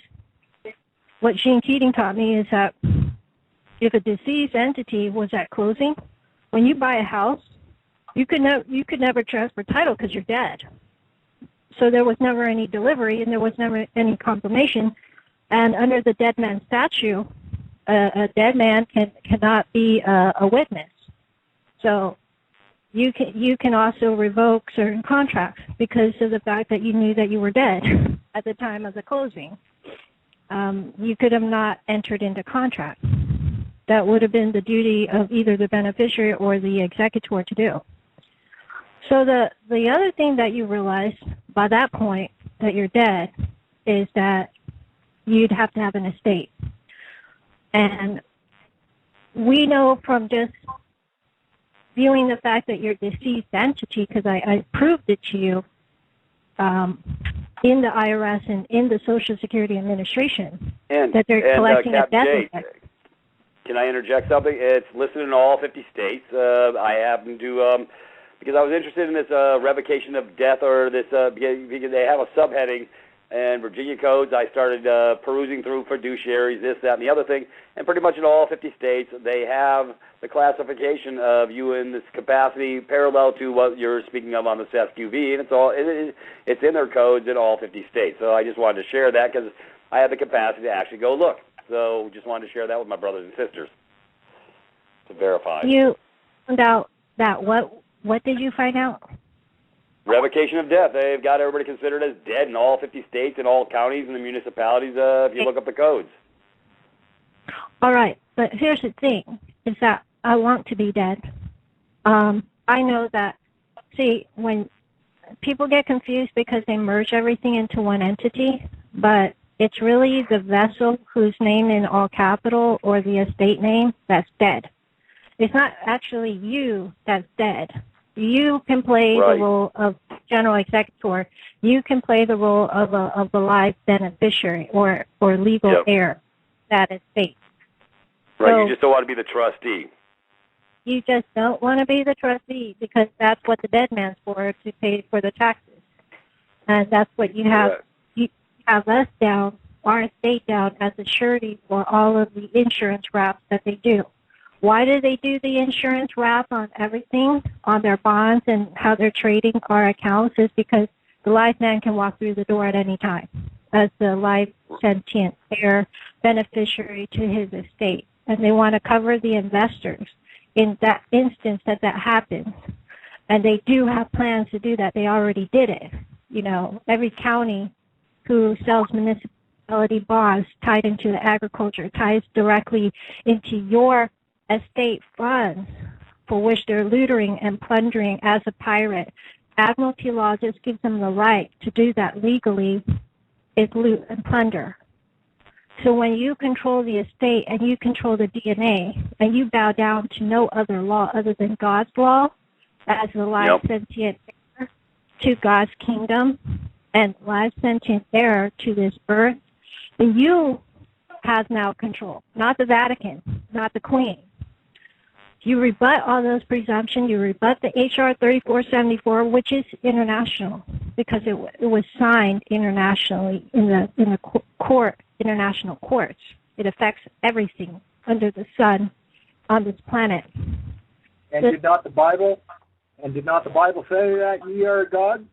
what Gene Keating taught me is that if a deceased entity was at closing, when you buy a house, you could never transfer title because you're dead. So there was never any delivery, and there was never any confirmation. And under the dead man statute, a dead man cannot be a witness. So you can also revoke certain contracts because of the fact that you knew that you were dead at the time of the closing. You could have not entered into contract. That would have been the duty of either the beneficiary or the executor to do. So the other thing that you realize by that point that you're dead is that you'd have to have an estate. And we know from just viewing the fact that you're a deceased entity, because I proved it to you in the IRS and in the Social Security Administration, that they're collecting a death index. Can I interject something? It's listed in all 50 states. I happen to, because I was interested in this revocation of death, or this, because they have a subheading in Virginia codes. I started perusing through fiduciaries, this, that, and the other thing, and pretty much in all 50 states, they have the classification of you in this capacity parallel to what you're speaking of on the SESQV, and it's in their codes in all 50 states. So I just wanted to share that because I have the capacity to actually go look. So just wanted to share that with my brothers and sisters to verify. You found out that what did you find out? Revocation of death. They've got everybody considered as dead in all 50 states and all counties and the municipalities if you look up the codes. All right, but here's the thing, is that I want to be dead. I know that, see, when people get confused because they merge everything into one entity, but it's really the vessel whose name in all capital or the estate name that's dead. It's not actually you that's dead. You can play the role of general executor. You can play the role of a live beneficiary or legal heir that estate. Right, so, you just don't want to be the trustee. You just don't want to be the trustee because that's what the dead man's for, to pay for the taxes. And that's what you have. Right. You have us down, our estate down, as a surety for all of the insurance wraps that they do. Why do they do the insurance wrap on everything, on their bonds and how they're trading our accounts? Is because the live man can walk through the door at any time as the live sentient heir beneficiary to his estate. And they want to cover the investors in that instance that happens. And they do have plans to do that. They already did it. You know, every county who sells municipality bonds tied into the agriculture ties directly into your estate funds for which they're looting and plundering as a pirate. Admiralty law just gives them the right to do that legally, is loot and plunder. So when you control the estate and you control the DNA and you bow down to no other law other than God's law as the live sentient heir to God's kingdom and live sentient heir to this earth, then you have now control, not the Vatican, not the Queen. You rebut all those presumptions. You rebut the H.R. 3474, which is international because it was signed internationally in the court, international courts. It affects everything under the sun on this planet. And did not the Bible say that ye are gods,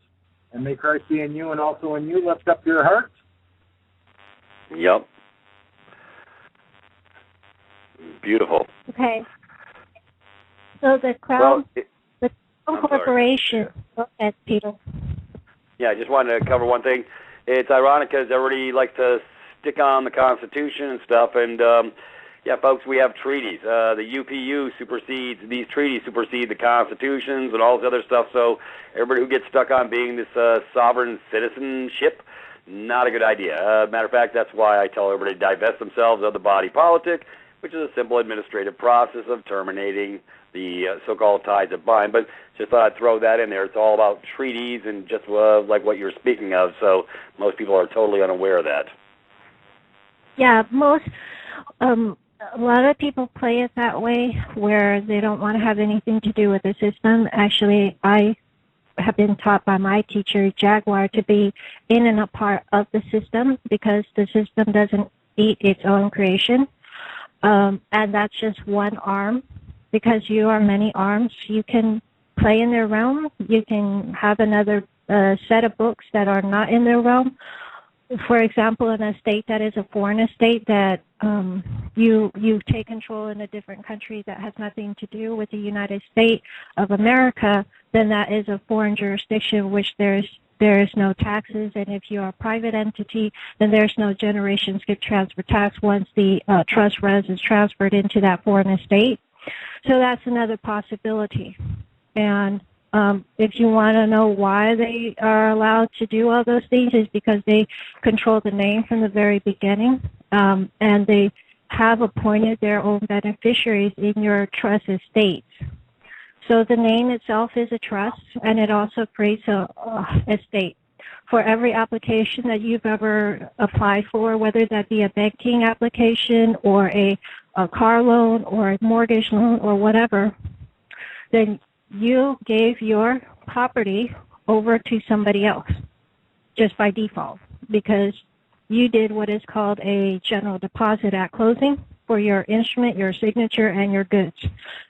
and may Christ be in you and also in you lift up your hearts? Yep. Beautiful. Okay. So the Crown, the Crown Corporation. Go ahead, Peter. Yeah, I just wanted to cover one thing. It's ironic because everybody likes to stick on the Constitution and stuff, and folks, we have treaties. The UPU supersedes, these treaties supersede the Constitutions and all this other stuff, so everybody who gets stuck on being this sovereign citizenship, not a good idea. Matter of fact, that's why I tell everybody to divest themselves of the body politic, which is a simple administrative process of terminating the so-called ties that bind. But just thought I'd throw that in there. It's all about treaties and just like what you're speaking of, so most people are totally unaware of that. Yeah, a lot of people play it that way where they don't want to have anything to do with the system. Actually, I have been taught by my teacher, Jaguar, to be in and a part of the system because the system doesn't eat its own creation. And that's just one arm. Because you are many arms, you can play in their realm. You can have another set of books that are not in their realm. For example, an estate that is a foreign estate that you take control in a different country that has nothing to do with the United States of America, then that is a foreign jurisdiction which there is no taxes, and if you're a private entity, then there's no generations get transfer tax once the trust res is transferred into that foreign estate. So that's another possibility. And if you want to know why they are allowed to do all those things, is because they control the name from the very beginning, and they have appointed their own beneficiaries in your trust estates. So the name itself is a trust, and it also creates a estate. For every application that you've ever applied for, whether that be a banking application or a car loan or a mortgage loan or whatever, then you gave your property over to somebody else just by default because you did what is called a general deposit at closing for your instrument, your signature, and your goods.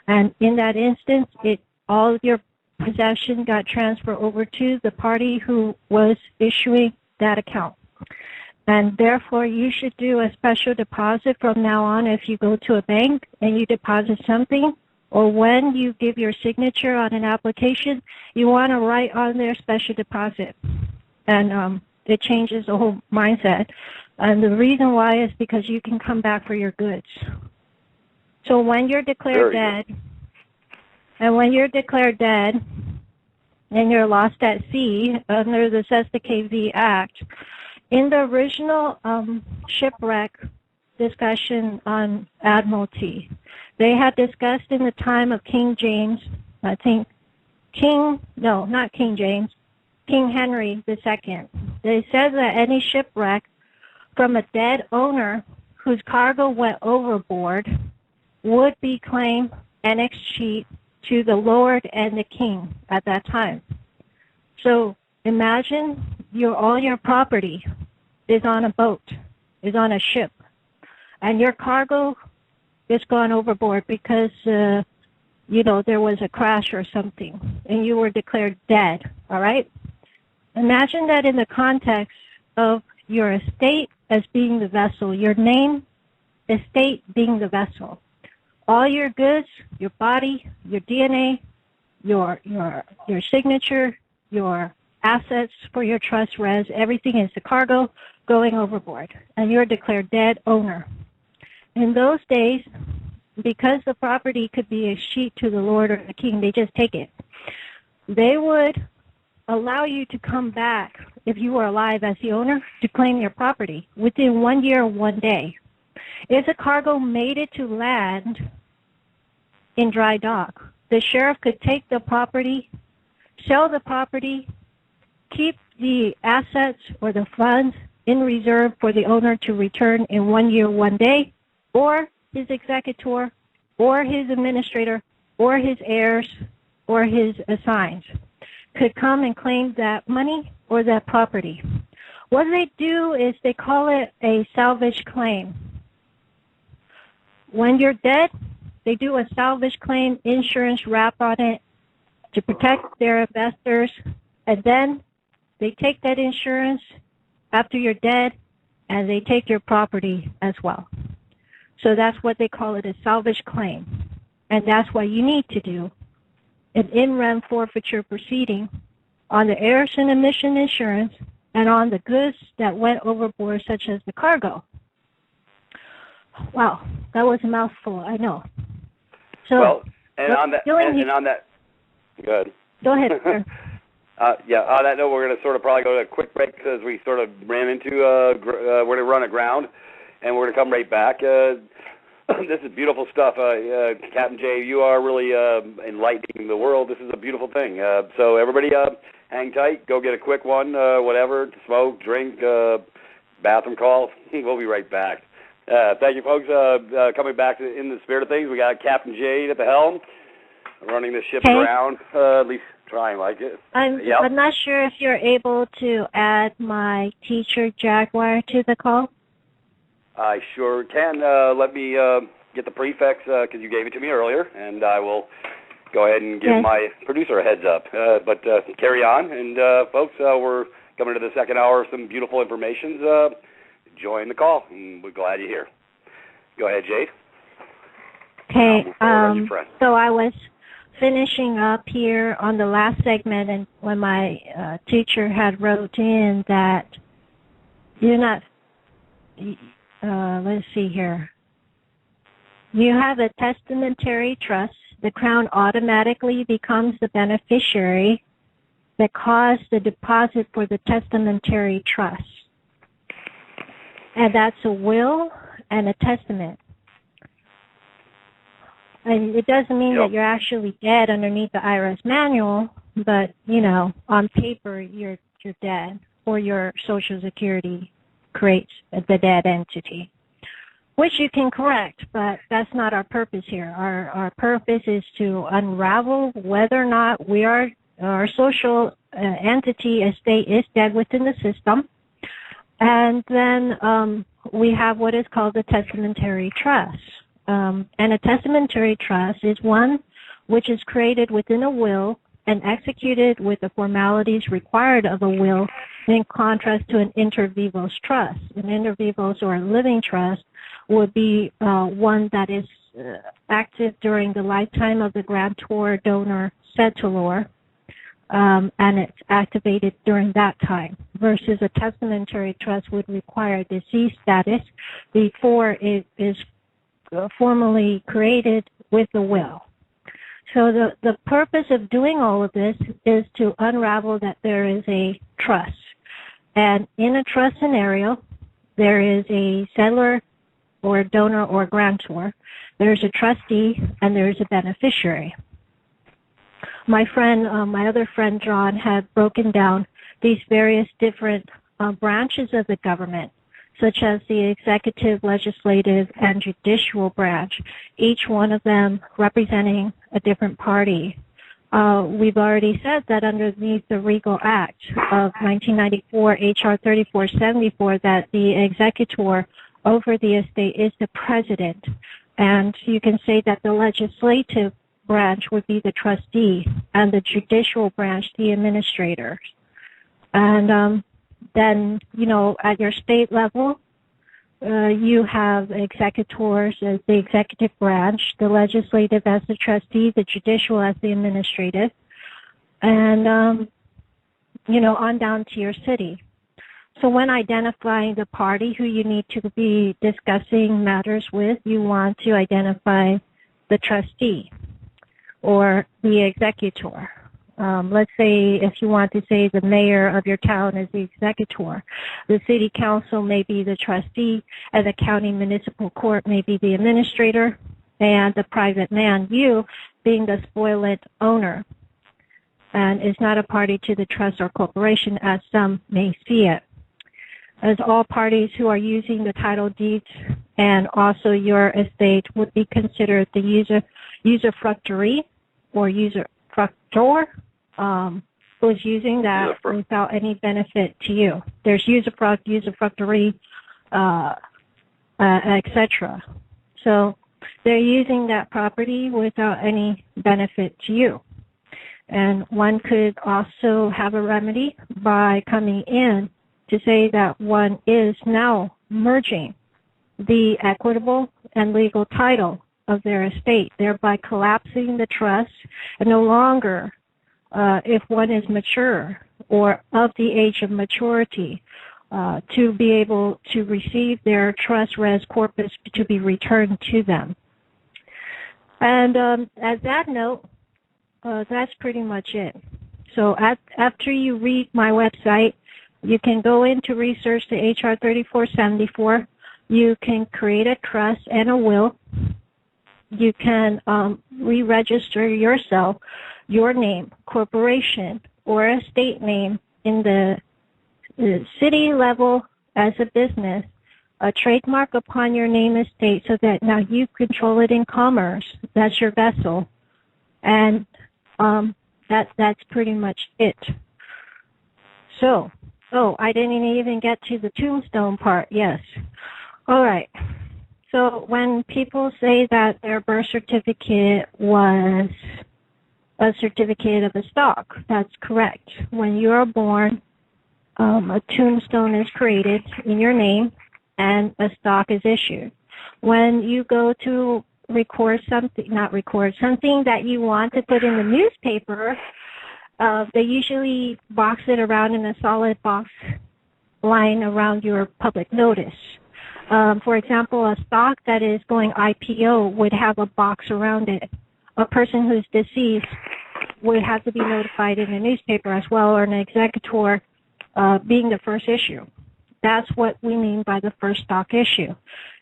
And in that instance, all of your possession got transferred over to the party who was issuing that account. And therefore, you should do a special deposit from now on if you go to a bank and you deposit something or when you give your signature on an application, you want to write on there special deposit. And it changes the whole mindset. And the reason why is because you can come back for your goods. So when you're declared dead, and you're lost at sea under the Cessna KV Act, in the original shipwreck discussion on Admiralty, they had discussed in the time of King James, King Henry II. They said that any shipwreck from a dead owner whose cargo went overboard would be claimed ex cheat to the Lord and the King at that time. So imagine all your property is on a boat, is on a ship, and your cargo is gone overboard because, there was a crash or something, and you were declared dead, all right? Imagine that in the context of your estate as being the vessel, your name, estate being the vessel. All your goods, your body, your DNA, your signature, your assets for your trust res, everything is the cargo going overboard, and you're declared dead owner. In those days, because the property could be a sheet to the Lord or the King, they just take it. They would allow you to come back, if you were alive as the owner, to claim your property within 1 year, 1 day. If the cargo made it to land in dry dock, the sheriff could take the property, sell the property, keep the assets or the funds in reserve for the owner to return in 1 year, 1 day, or his executor, or his administrator, or his heirs, or his assigns could come and claim that money or that property. What they do is they call it a salvage claim. When you're dead, they do a salvage claim, insurance wrap on it to protect their investors, and then they take that insurance after you're dead, and they take your property as well. So that's what they call it, a salvage claim. And that's what you need to do an in rem forfeiture proceeding on the heirs and omission insurance and on the goods that went overboard, such as the cargo. Wow, that was a mouthful, I know. So, on that, good. Go ahead, sir. On that note, we're going to sort of probably go to a quick break because we sort of ran into, we're going to run aground, and we're going to come right back. This is beautiful stuff. Captain Jay, you are really enlightening the world. This is a beautiful thing. So everybody hang tight. Go get a quick one, whatever, smoke, drink, bathroom call. We'll be right back. Thank you, folks. Coming back in the spirit of things, we got Captain Jay at the helm, running the ship around, at least trying like it. I'm not sure if you're able to add my teacher, Jaguar, to the call. I sure can. Let me get the prefix because you gave it to me earlier, and I will go ahead and give my producer a heads up. But carry on, and folks, we're coming to the second hour of some beautiful information. Join the call, and we're glad you're here. Go ahead, Jade. Okay, so I was finishing up here on the last segment, and when my teacher had wrote in that you're not, let's see here, you have a testamentary trust, the Crown automatically becomes the beneficiary that caused the deposit for the testamentary trust. And that's a will and a testament. And it doesn't mean that you're actually dead underneath the IRS manual, but, on paper you're dead, or your Social Security creates the dead entity, which you can correct, but that's not our purpose here. Our purpose is to unravel whether or not our social entity estate is dead within the system. And then we have what is called a testamentary trust. And a testamentary trust is one which is created within a will and executed with the formalities required of a will, in contrast to an inter vivos trust. An inter vivos or a living trust would be one that is active during the lifetime of the grantor, donor, settlor, and it's activated during that time, versus a testamentary trust would require deceased status before it is formally created with a will. So the purpose of doing all of this is to unravel that there is a trust. And in a trust scenario, there is a settlor or donor or grantor, there's a trustee, and there's a beneficiary. My other friend John had broken down these various different branches of the government, such as the executive, legislative, and judicial branch, each one of them representing a different party. We've already said that underneath the Regal Act of 1994, H.R. 3474, that the executor over the estate is the president. And you can say that the legislative branch would be the trustee and the judicial branch the administrators. And then, at your state level, you have executors as the executive branch, the legislative as the trustee, the judicial as the administrative, and, on down to your city. So when identifying the party who you need to be discussing matters with, you want to identify the trustee or the executor. Let's say if you want to say the mayor of your town is the executor, the city council may be the trustee, and the county municipal court may be the administrator, and the private man, you, being the spoiled owner, and is not a party to the trust or corporation as some may see it. As all parties who are using the title deeds and also your estate would be considered the usufructuary or usufructor, who's using that without any benefit to you. There's usufructuary, etc. So they're using that property without any benefit to you. And one could also have a remedy by coming in to say that one is now merging the equitable and legal title of their estate, thereby collapsing the trust, and no longer, if one is mature or of the age of maturity, to be able to receive their trust res corpus to be returned to them. And at that note, that's pretty much it. So after you read my website, you can go in to research the H.R. 3474. You can create a trust and a will. You can re-register yourself, your name, corporation, or estate name in the city level as a business, a trademark upon your name estate so that now you control it in commerce. That's your vessel. And that's pretty much it. So, I didn't even get to the tombstone part. Yes. All right. So when people say that their birth certificate was a certificate of a stock, that's correct. When you are born, a tombstone is created in your name and a stock is issued. When you go to something that you want to put in the newspaper, they usually box it around in a solid box line around your public notice. For example, a stock that is going IPO would have a box around it. A person who's deceased would have to be notified in the newspaper as well, or an executor being the first issue. That's what we mean by the first stock issue.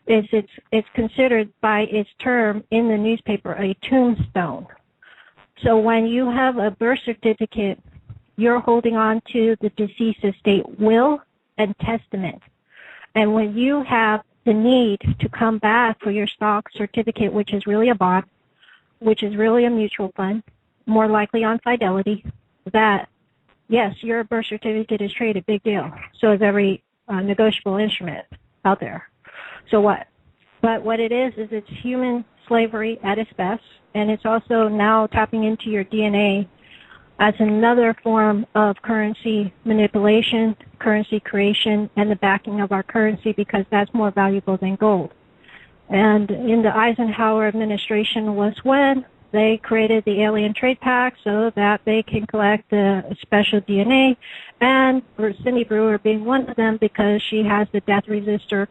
It's considered by its term in the newspaper a tombstone. So when you have a birth certificate, you're holding on to the deceased estate will and testament. And when you have the need to come back for your stock certificate, which is really a bond, which is really a mutual fund, more likely on Fidelity, that, yes, your birth certificate is traded, big deal. So is every negotiable instrument out there. So what? But what it is it's human slavery at its best, and it's also now tapping into your DNA as another form of currency manipulation, currency creation, and the backing of our currency, because that's more valuable than gold. And in the Eisenhower administration was when they created the Alien Trade Pact so that they can collect the special DNA, and for Cindy Brewer being one of them because she has the death resistor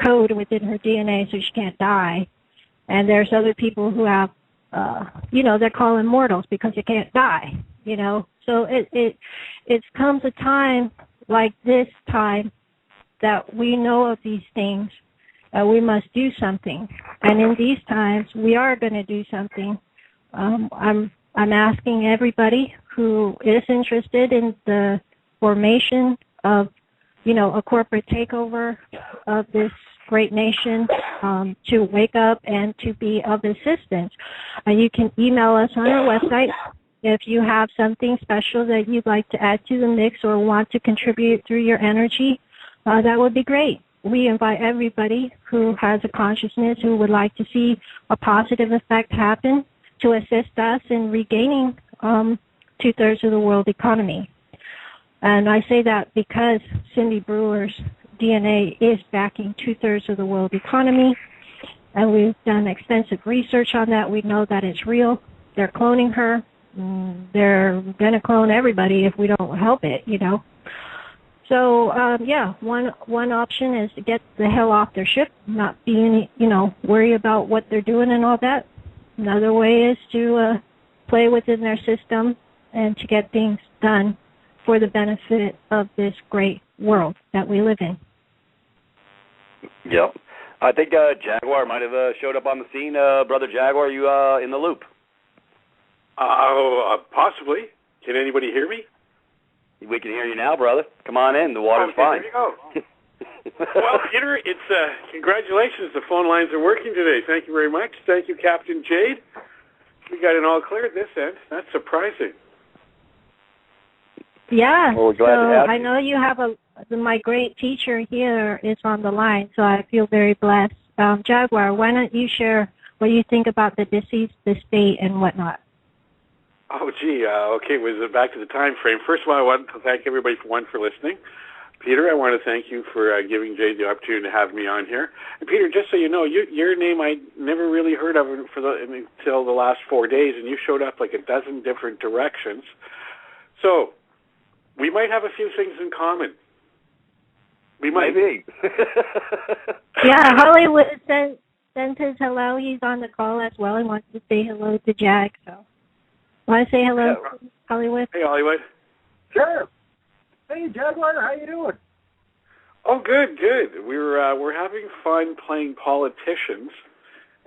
code within her DNA, so she can't die. And there's other people who have, they're called immortals because they can't die, So it comes a time like this time that we know of these things. We must do something, and in these times, we are going to do something. I'm asking everybody who is interested in the formation of, a corporate takeover of this great nation to wake up and to be of assistance. You can email us on our website if you have something special that you'd like to add to the mix or want to contribute through your energy. That would be great. We invite everybody who has a consciousness who would like to see a positive effect happen to assist us in regaining 2/3 of the world economy. And I say that because Cindy Brewer's DNA is backing 2/3 of the world economy, and we've done extensive research on that. We know that it's real. They're cloning her. They're going to clone everybody if we don't help it, So, one option is to get the hell off their ship, not be worry about what they're doing and all that. Another way is to play within their system and to get things done for the benefit of this great world that we live in. Yep. I think Jaguar might have showed up on the scene. Brother Jaguar, are you in the loop? Possibly. Can anybody hear me? We can hear you now, brother. Come on in. The water's fine. There you go. Well, Peter, it's congratulations. The phone lines are working today. Thank you very much. Thank you, Captain Jade. We got it all clear at this end. That's surprising. Yeah. Well, we're glad to have you. I know you have my great teacher here is on the line, so I feel very blessed. Jaguar, why don't you share what you think about the disease, the state, and whatnot? Oh, gee. Okay, was it back to the time frame? First of all, I want to thank everybody for listening. Peter, I want to thank you for giving Jade the opportunity to have me on here. And Peter, just so you know, your name I never really heard of until the last 4 days, and you showed up like a dozen different directions. So we might have a few things in common. We might. Maybe. Yeah, Hollywood sent his hello. He's on the call as well. He wants to say hello to Jag. So, want to say hello, Hollywood? Hey, Hollywood. Sure. Hey, Jaguar, how you doing? Oh, good. We're having fun playing politicians,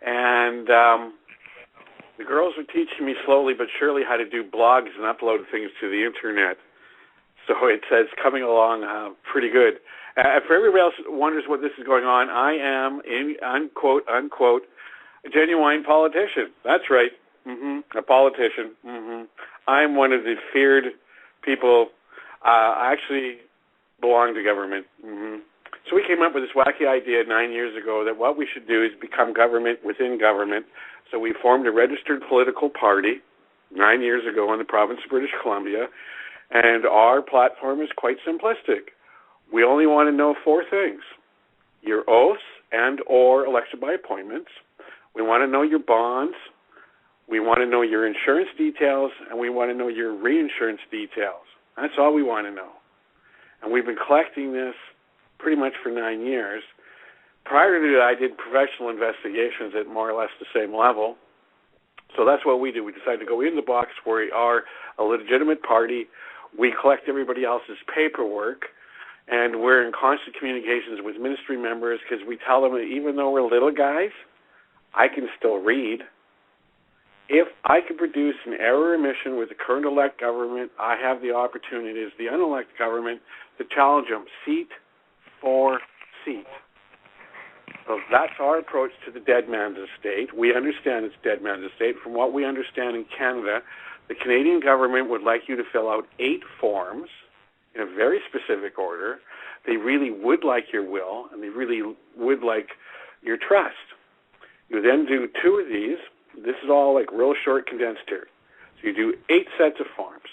and the girls are teaching me slowly but surely how to do blogs and upload things to the internet. So it's coming along pretty good. For everybody else who wonders what this is going on, I am, unquote, a genuine politician. That's right. A politician. I'm one of the feared people. I actually belong to government. So we came up with this wacky idea 9 years ago that what we should do is become government within government. So we formed a registered political party 9 years ago in the province of British Columbia, and our platform is quite simplistic. We only want to know 4 things: your oaths and or elected by appointments. We want to know your bonds. We want to know your insurance details, and we want to know your reinsurance details. That's all we want to know. And we've been collecting this pretty much for 9 years. Prior to that, I did professional investigations at more or less the same level. So that's what we do. We decided to go in the box where we are a legitimate party. We collect everybody else's paperwork, and we're in constant communications with ministry members because we tell them that even though we're little guys, I can still read. If I can produce an error emission with the current elect government, I have the opportunity as the unelected government to challenge them seat for seat. So that's our approach to the dead man's estate. We understand it's dead man's estate. From what we understand in Canada, the Canadian government would like you to fill out 8 forms in a very specific order. They really would like your will, and they really would like your trust. You then do 2 of these. This is all like real short condensed here. So you do 8 sets of forms.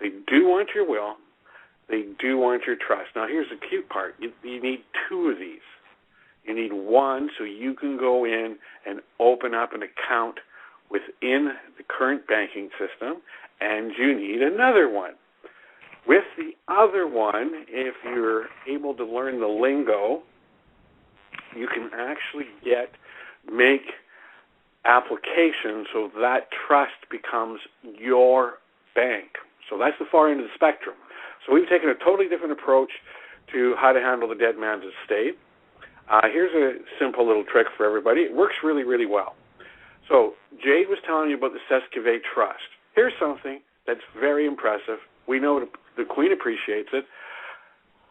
They do want your will. They do want your trust. Now here's the cute part. You need 2 of these. You need one so you can go in and open up an account within the current banking system, and you need another one. With the other one, if you're able to learn the lingo, you can actually make applications so that trust becomes your bank. So that's the far end of the spectrum. So we've taken a totally different approach to how to handle the dead man's estate. Here's a simple little trick for everybody. It works really, really well. So Jade was telling you about the Sesquivet Trust. Here's something that's very impressive. We know the Queen appreciates it.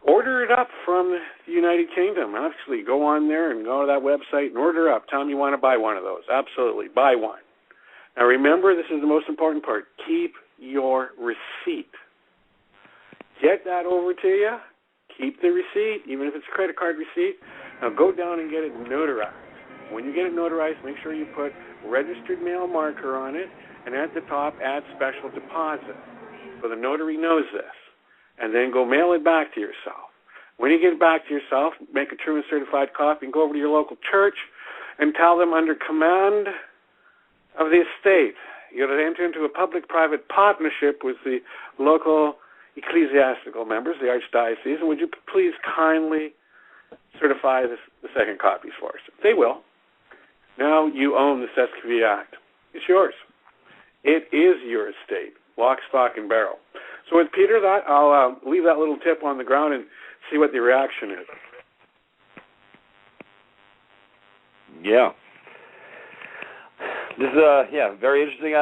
Order it up from the United Kingdom. Actually, go on there and go to that website and order up. Tell them you want to buy one of those. Absolutely, buy one. Now remember, this is the most important part. Keep your receipt. Get that over to you. Keep the receipt, even if it's a credit card receipt. Now go down and get it notarized. When you get it notarized, make sure you put registered mail marker on it, and at the top, add special deposit. So the notary knows this. And then go mail it back to yourself. When you get it back to yourself, make a true and certified copy and go over to your local church and tell them under command of the estate, you're to enter into a public-private partnership with the local ecclesiastical members, the archdiocese, and would you please kindly certify the second copies for us? They will. Now you own the Sesquivet Act. It's yours. It is your estate, lock, stock, and barrel. So with Peter, I'll leave that little tip on the ground and see what the reaction is. Yeah. This is, very interesting.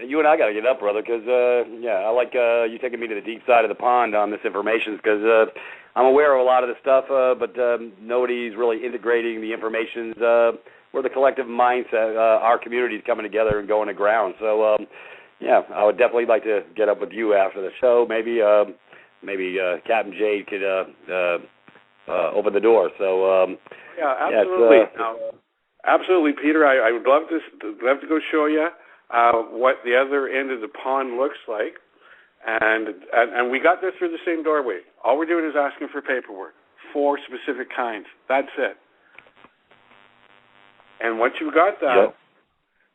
You and I got to get up, brother, because, I like you taking me to the deep side of the pond on this information, because I'm aware of a lot of this stuff, but nobody's really integrating the information where the collective mindset, our community is coming together and going to ground. So, I would definitely like to get up with you after the show. Maybe Captain Jade could open the door. So, absolutely. Absolutely, Peter. I would love to go show you what the other end of the pond looks like, and we got there through the same doorway. All we're doing is asking for paperwork, 4 specific kinds. That's it. And once you've got that,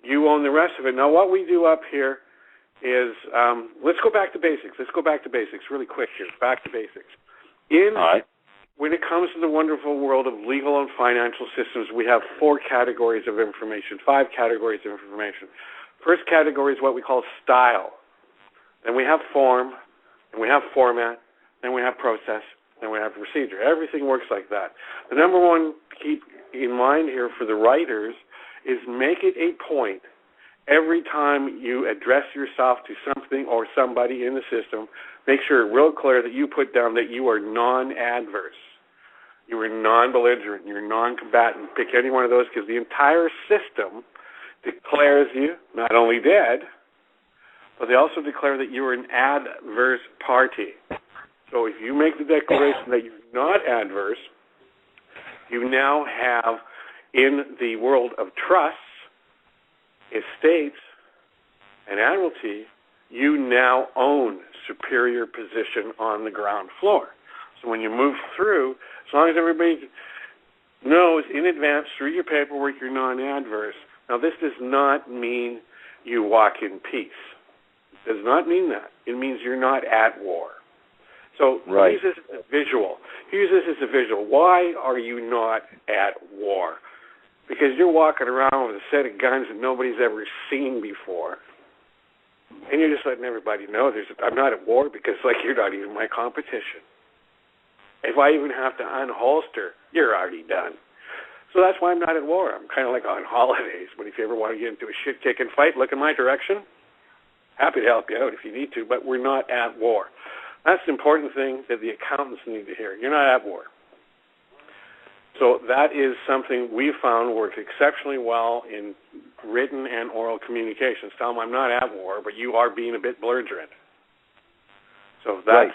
you own the rest of it. Now, what we do up here is let's go back to basics. Let's go back to basics really quick here. Back to basics. All right. When it comes to the wonderful world of legal and financial systems, we have 4 categories of information, 5 categories of information. First category is what we call style. Then we have form, then we have format, then we have process, then we have procedure. Everything works like that. The number one keep in mind here for the writers is make it a point every time you address yourself to something or somebody in the system, make sure real clear that you put down that you are non-adverse. You are non-belligerent. You're non-combatant. Pick any one of those, because the entire system declares you not only dead, but they also declare that you are an adverse party. So if you make the declaration that you're not adverse, you now have, in the world of trusts, estates, and admiralty, you now own superior position on the ground floor. So when you move through, as long as everybody knows in advance through your paperwork you're non-adverse. Now, this does not mean you walk in peace. It does not mean that. It means you're not at war. So use this as a visual. Use this as a visual. Why are you not at war? Because you're walking around with a set of guns that nobody's ever seen before. And you're just letting everybody know I'm not at war because, you're not even my competition. If I even have to unholster, you're already done. So that's why I'm not at war. I'm kind of like on holidays. But if you ever want to get into a shit-kicking fight, look in my direction. Happy to help you out if you need to, but we're not at war. That's the important thing that the accountants need to hear. You're not at war. So that is something we found works exceptionally well in written and oral communications. Tell them I'm not at war, but you are being a bit belligerent. So that's...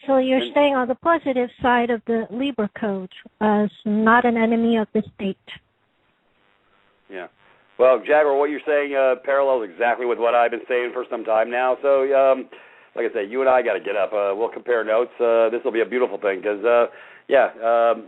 so you're staying on the positive side of the Libra Code as not an enemy of the state. Yeah. Well, Jaguar, what you're saying parallels exactly with what I've been saying for some time now. So like I say, you and I got to get up. We'll compare notes. This will be a beautiful thing because,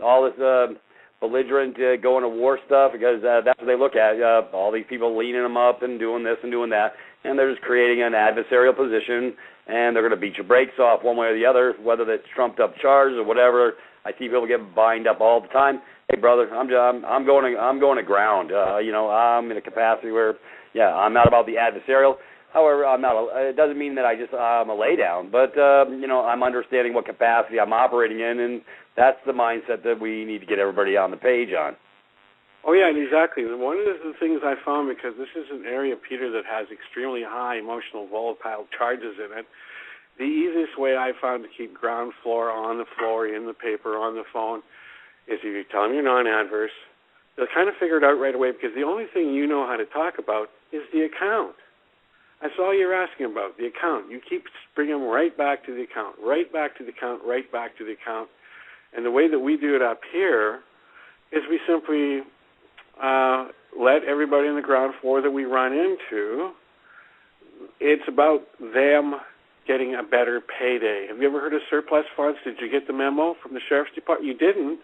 all this belligerent going to war stuff, because that's what they look at. All these people leaning them up and doing this and doing that, and they're just creating an adversarial position, and they're going to beat your brakes off one way or the other, whether it's trumped up charges or whatever. I see people get bind up all the time. Hey, brother, I'm going to ground. I'm in a capacity where, I'm not about the adversarial. However, it doesn't mean that I'm a lay down, but I'm understanding what capacity I'm operating in, and that's the mindset that we need to get everybody on the page on. Oh, yeah, exactly. One of the things I found, because this is an area, Peter, that has extremely high emotional volatile charges in it, the easiest way I found to keep ground floor, on the floor, in the paper, on the phone, is if you tell them you're non-adverse, they'll kind of figure it out right away, because the only thing you know how to talk about is the account. That's all you're asking about, the account. You keep bringing them right back to the account, right back to the account, right back to the account. And the way that we do it up here is we simply let everybody on the ground floor that we run into, it's about them getting a better payday. Have you ever heard of surplus funds? Did you get the memo from the Sheriff's Department? You didn't.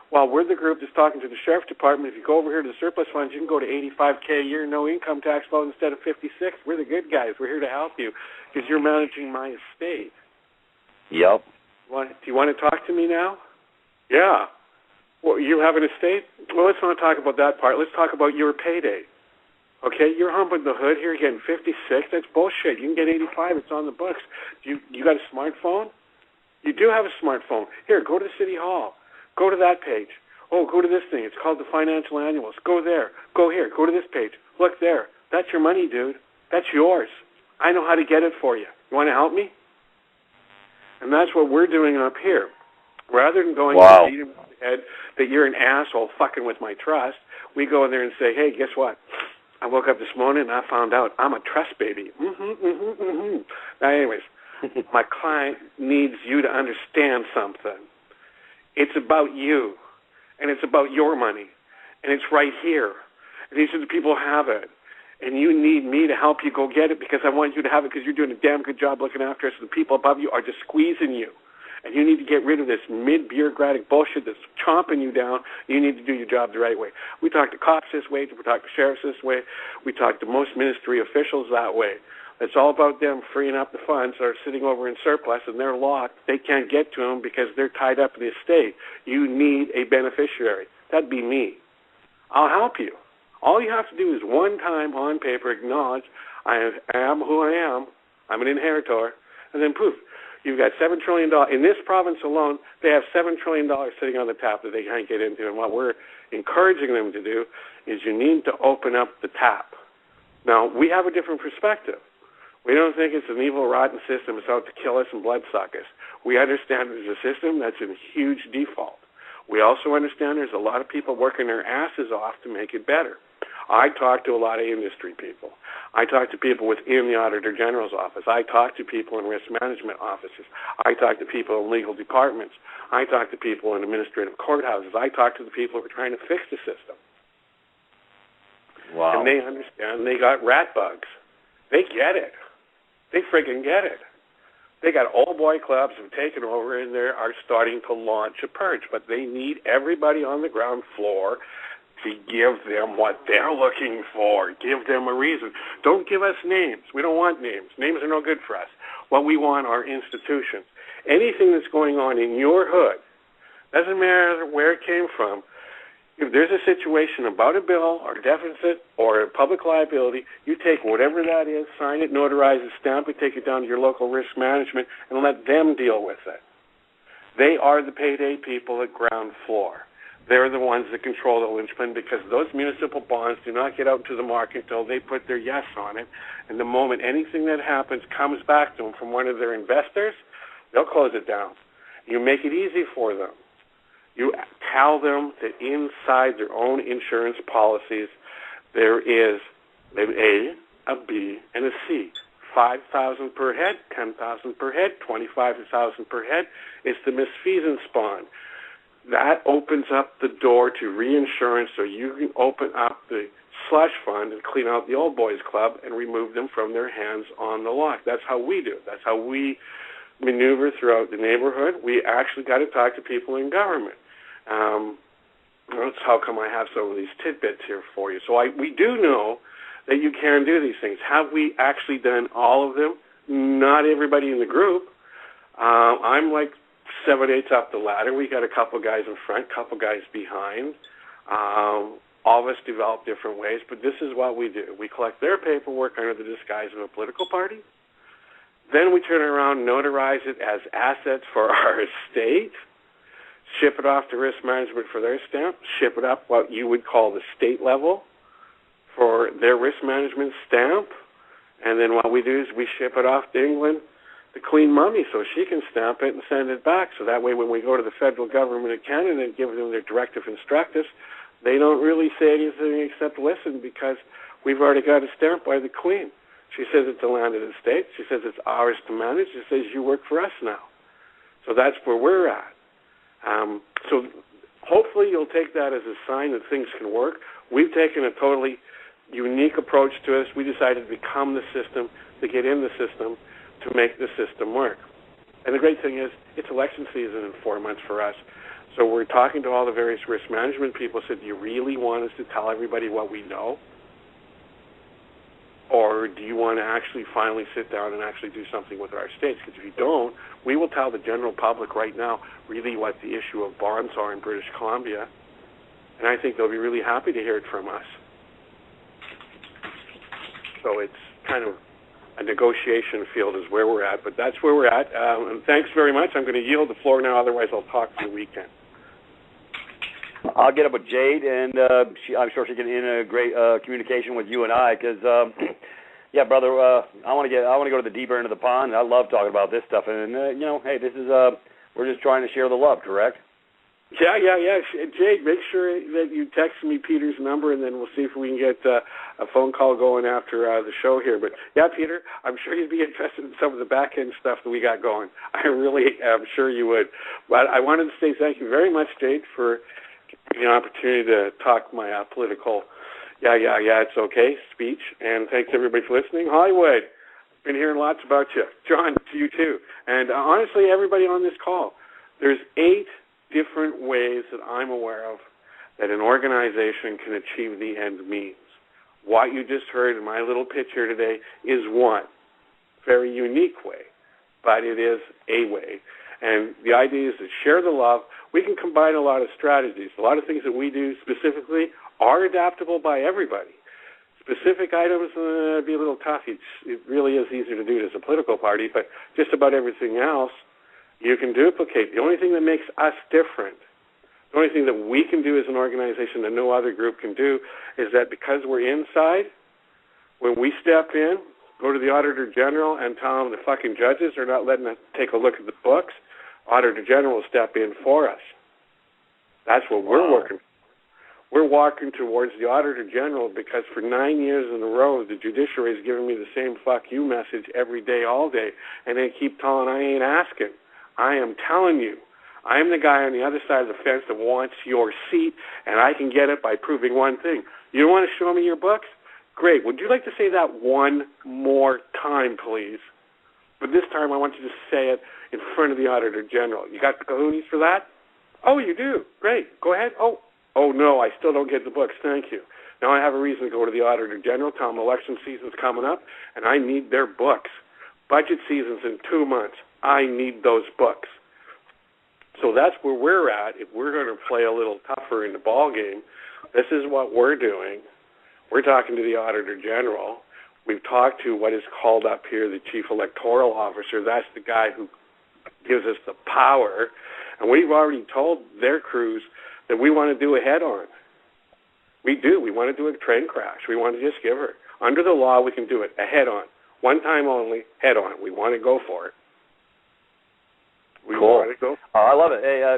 Well, we're the group that's talking to the Sheriff's Department. If you go over here to the surplus funds, you can go to $85K a year, no income tax loan instead of $56. We're the good guys. We're here to help you because you're managing my estate. Yep. Do you want to talk to me now? Yeah. Well, you have an estate? Well, let's not talk about that part. Let's talk about your payday. Okay, you're humping the hood here, getting 56. That's bullshit. You can get 85. It's on the books. You got a smartphone? You do have a smartphone. Here, go to the City Hall. Go to that page. Oh, go to this thing. It's called the Financial Annuals. Go there. Go here. Go to this page. Look there. That's your money, dude. That's yours. I know how to get it for you. You want to help me? And that's what we're doing up here. Rather than going and beating the head that you're an asshole fucking with my trust, we go in there and say, hey, guess what? I woke up this morning and I found out I'm a trust baby. Now, anyways, my client needs you to understand something. It's about you, and it's about your money, and it's right here. And these are the people who have it. And you need me to help you go get it because I want you to have it because you're doing a damn good job looking after us, and the people above you are just squeezing you. And you need to get rid of this mid-bureaucratic bullshit that's chomping you down. You need to do your job the right way. We talk to cops this way. We talk to sheriffs this way. We talk to most ministry officials that way. It's all about them freeing up the funds that are sitting over in surplus, and they're locked. They can't get to them because they're tied up in the estate. You need a beneficiary. That'd be me. I'll help you. All you have to do is one time on paper acknowledge I am who I am. I'm an inheritor. And then poof. You've got $7 trillion. In this province alone, they have $7 trillion sitting on the tap that they can't get into. And what we're encouraging them to do is you need to open up the tap. Now, we have a different perspective. We don't think it's an evil, rotten system that's out to kill us and bloodsuck us. We understand there's a system that's in huge default. We also understand there's a lot of people working their asses off to make it better. I talk to a lot of industry people. I talk to people within the Auditor General's office. I talk to people in risk management offices. I talk to people in legal departments. I talk to people in administrative courthouses. I talk to the people who are trying to fix the system. Wow. And they understand they got rat bugs. They get it. They friggin' get it. They got old boy clubs who've taken over and they are starting to launch a purge, but they need everybody on the ground floor to give them what they're looking for. Give them a reason. Don't give us names. We don't want names. Names are no good for us. What we want are institutions. Anything that's going on in your hood, doesn't matter where it came from, if there's a situation about a bill or deficit or a public liability, you take whatever that is, sign it, notarize it, stamp it, take it down to your local risk management, and let them deal with it. They are the payday people at ground floor. They're the ones that control the linchpin because those municipal bonds do not get out to the market until they put their yes on it. And the moment anything that happens comes back to them from one of their investors, they'll close it down. You make it easy for them. You tell them that inside their own insurance policies, there is an A, a B, and a C. 5,000 per head, 10,000 per head, 25,000 per head. It's the misfeasance bond. That opens up the door to reinsurance so you can open up the slush fund and clean out the old boys club and remove them from their hands on the lock. That's how we do it. That's how we maneuver throughout the neighborhood. We actually got to talk to people in government. That's how come I have some of these tidbits here for you. So we do know that you can do these things. Have we actually done all of them? Not everybody in the group. I'm like 7/8 up the ladder. We got a couple guys in front, couple guys behind. All of us develop different ways, but this is what we do. We collect their paperwork under the disguise of a political party. Then we turn around and notarize it as assets for our estate, ship it off to risk management for their stamp, ship it up what you would call the state level for their risk management stamp, and then what we do is we ship it off to England, the Queen Mummy, so she can stamp it and send it back. So that way when we go to the federal government of Canada and give them their directive instructus, they don't really say anything except listen, because we've already got a stamp by the Queen. She says it's the land of the state. She says it's ours to manage. She says you work for us now. So that's where we're at. So hopefully you'll take that as a sign that things can work. We've taken a totally unique approach to this. We decided to become the system, to get in the system, to make the system work. And the great thing is, it's election season in 4 months for us. So we're talking to all the various risk management people. Said, do you really want us to tell everybody what we know? Or do you want to actually finally sit down and actually do something with our states? Because if you don't, we will tell the general public right now really what the issue of bonds are in British Columbia. And I think they'll be really happy to hear it from us. So it's kind of a negotiation field is where we're at. But that's where we're at. And thanks very much. I'm going to yield the floor now. Otherwise, I'll talk for the weekend. I'll get up with Jade, and I'm sure she can in a great communication with you and I, because, yeah, brother, I want to go to the deeper end of the pond. I love talking about this stuff, and hey, this is we're just trying to share the love, correct? Yeah. Jade, make sure that you text me Peter's number, and then we'll see if we can get a phone call going after the show here. But, yeah, Peter, I'm sure you'd be interested in some of the back-end stuff that we got going. I really am sure you would. But I wanted to say thank you very much, Jade, for giving me an opportunity to talk my political, it's okay speech. And thanks, everybody, for listening. Hollywood, been hearing lots about you. John, to you, too. And honestly, everybody on this call, there's 8 different ways that I'm aware of that an organization can achieve the end means. What you just heard in my little pitch here today is one very unique way, but it is a way. And the idea is to share the love. We can combine a lot of strategies. A lot of things that we do specifically are adaptable by everybody. Specific items be a little tough. It really is easier to do it as a political party, but just about everything else you can duplicate. The only thing that makes us different, the only thing that we can do as an organization that no other group can do, is that because we're inside, when we step in, go to the Auditor General and tell them the fucking judges are not letting us take a look at the books, Auditor General will step in for us. That's what we're working. We're walking towards the Auditor General because for 9 years in a row, the judiciary has given me the same fuck you message every day, all day, and they keep telling I ain't asking. I am telling you, I am the guy on the other side of the fence that wants your seat, and I can get it by proving one thing. You don't want to show me your books? Great. Would you like to say that one more time, please? But this time I want you to say it in front of the Auditor General. You got the kahoonies for that? Oh, you do? Great. Go ahead. Oh, no, I still don't get the books. Thank you. Now I have a reason to go to the Auditor General, tell them election season's coming up, and I need their books. Budget season's in 2 months. I need those books. So that's where we're at. If we're going to play a little tougher in the ball game, this is what we're doing. We're talking to the Auditor General. We've talked to what is called up here the Chief Electoral Officer. That's the guy who gives us the power. And we've already told their crews that we want to do a head-on. We do. We want to do a train crash. We want to just give her. Under the law, we can do it, a head-on. One time only, head-on. We want to go for it. Cool. I love it. Hey,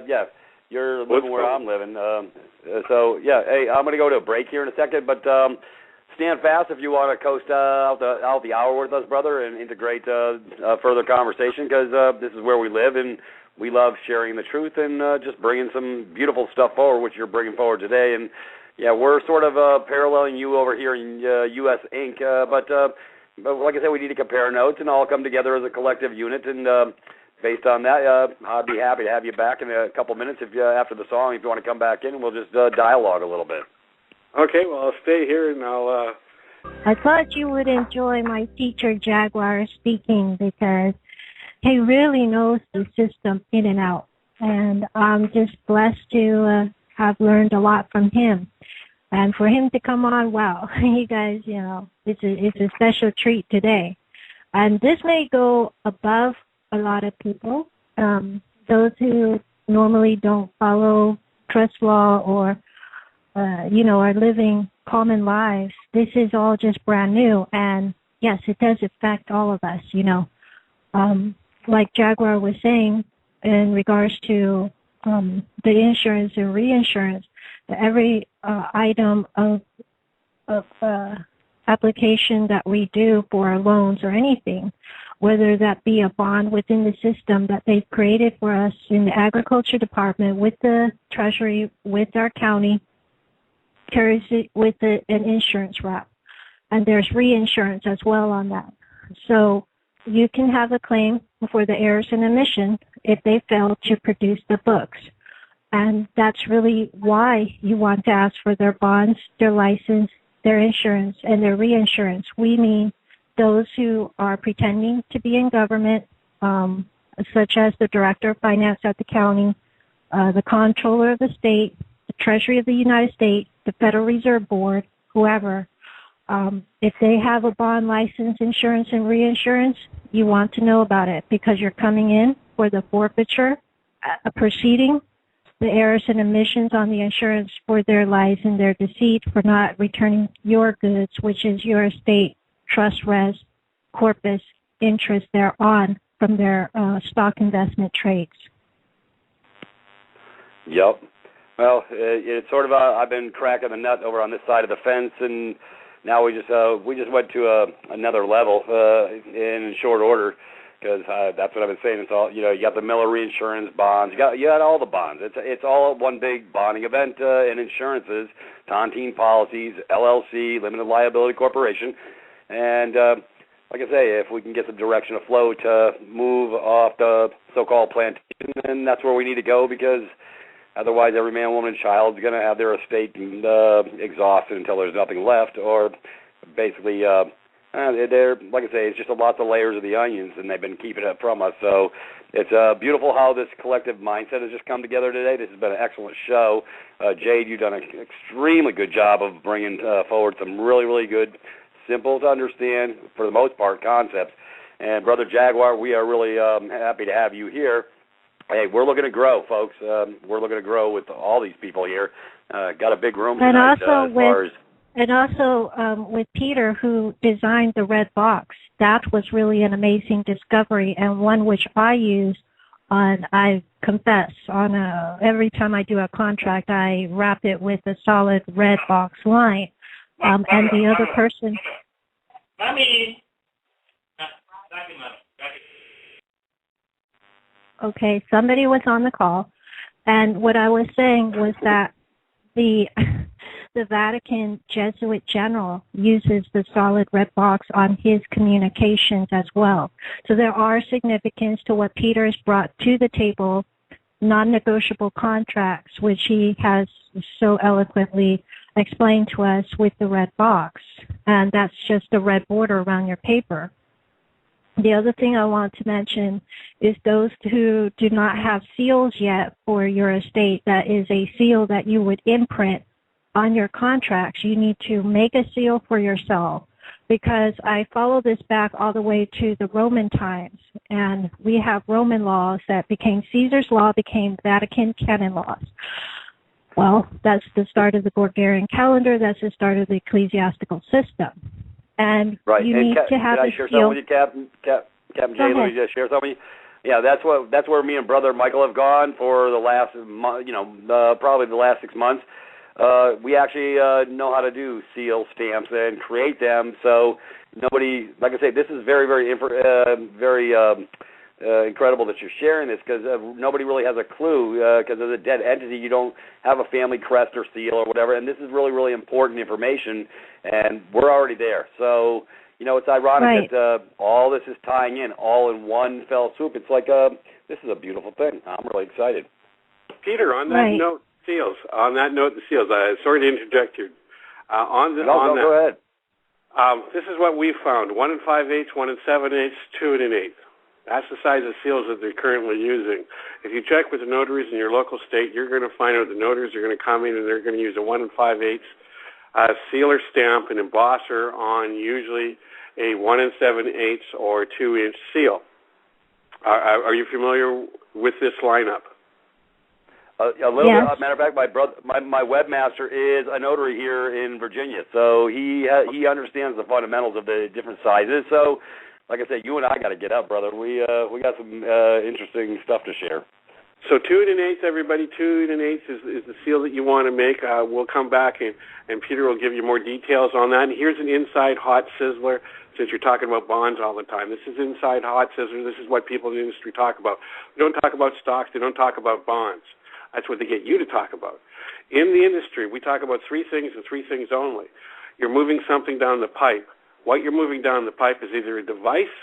you're living where I'm living. Hey, I'm going to go to a break here in a second, but stand fast if you want to coast out the hour with us, brother, and integrate further conversation, because this is where we live, and we love sharing the truth and just bringing some beautiful stuff forward, which you're bringing forward today. And, Yeah, we're sort of paralleling you over here in U.S. Inc., but like I said, we need to compare notes and all come together as a collective unit. And based on that, I'd be happy to have you back in a couple minutes if after the song, if you want to come back in, and we'll just dialogue a little bit. Okay, well, I'll stay here and I'll... I thought you would enjoy my teacher, Jaguar, speaking because he really knows the system in and out. And I'm just blessed to have learned a lot from him. And for him to come on, wow, you guys, it's a special treat today. And this may go above a lot of people, those who normally don't follow trust law or, are living common lives. This is all just brand new. And, yes, it does affect all of us, Like Jaguar was saying in regards to the insurance and reinsurance, every item of application that we do for our loans or anything, whether that be a bond within the system that they've created for us in the agriculture department, with the treasury, with our county, carries it with an insurance wrap. And there's reinsurance as well on that. So you can have a claim for the errors and omission if they fail to produce the books. And that's really why you want to ask for their bonds, their license, their insurance, and their reinsurance. We mean those who are pretending to be in government, such as the Director of Finance at the county, the Comptroller of the state, the Treasury of the United States, the Federal Reserve Board, whoever. If they have a bond, license, insurance, and reinsurance, you want to know about it because you're coming in for the forfeiture proceeding, the errors and omissions on the insurance for their lies and their deceit for not returning your goods, which is your estate, trust, res, corpus, interest thereon from their stock investment trades. Yep. Well, it's sort of I've been cracking the nut over on this side of the fence, and now we just went to another level in short order. Because that's what I've been saying. It's all you got the Miller Reinsurance bonds. You got all the bonds. It's all one big bonding event in insurances, tontine policies, LLC, limited liability corporation, and like I say, if we can get some direction of flow to move off the so-called plantation, then that's where we need to go. Because otherwise, every man, woman, and child is going to have their estate exhausted until there's nothing left, or basically. They're, like I say, it's just lots of layers of the onions, and they've been keeping it from us. So it's beautiful how this collective mindset has just come together today. This has been an excellent show. Jade, you've done an extremely good job of bringing forward some really, really good, simple to understand, for the most part, concepts. And Brother Jaguar, we are really happy to have you here. Hey, we're looking to grow, folks. We're looking to grow with all these people here. Got a big room tonight as far as... And also with Peter, who designed the red box, that was really an amazing discovery, and one which I use on, I confess, on every time I do a contract, I wrap it with a solid red box line. And the other person... Okay, somebody was on the call, and what I was saying was that the Vatican Jesuit general uses the solid red box on his communications as well. So there are significance to what Peter has brought to the table, non-negotiable contracts, which he has so eloquently explained to us with the red box. And that's just a red border around your paper. The other thing I want to mention is those who do not have seals yet for your estate. That is a seal that you would imprint on your contracts. You need to make a seal for yourself, because I follow this back all the way to the Roman times, and we have Roman laws that became Caesar's law, became Vatican canon laws. Well, that's the start of the Gregorian calendar. That's the start of the ecclesiastical system. And right. you and need to have a seal. Can I share something with you, Captain Jay? Let me just share something with you. Yeah, that's where me and Brother Michael have gone for the last, probably the last 6 months. We actually know how to do seal stamps and create them. So nobody, like I say, this is very, very, incredible that you're sharing this, because nobody really has a clue, because as a dead entity, you don't have a family crest or seal or whatever, and this is really, really important information, and we're already there. So, it's ironic that all this is tying in all in one fell swoop. It's like, this is a beautiful thing. I'm really excited. Peter, on that note, seals. Sorry to interject here. Go ahead. This is what we found: 1 5/8, 1 7/8, 2 1/8. That's the size of seals that they're currently using. If you check with the notaries in your local state, you're going to find out the notaries are going to come in and they're going to use a 1 5/8 sealer stamp and embosser on usually a 1 7/8 or 2-inch seal. Are you familiar with this lineup? A little bit. Matter of fact, my webmaster is a notary here in Virginia, so he understands the fundamentals of the different sizes. So, like I said, you and I got to get up, brother. We got some interesting stuff to share. So 2 1/8, everybody. 2 1/8 is the seal that you want to make. We'll come back and Peter will give you more details on that. And here's an inside hot sizzler. Since you're talking about bonds all the time, this is inside hot sizzler. This is what people in the industry talk about. They don't talk about stocks. They don't talk about bonds. That's what they get you to talk about. In the industry, we talk about 3 things and 3 things only. You're moving something down the pipe. What you're moving down the pipe is either a device,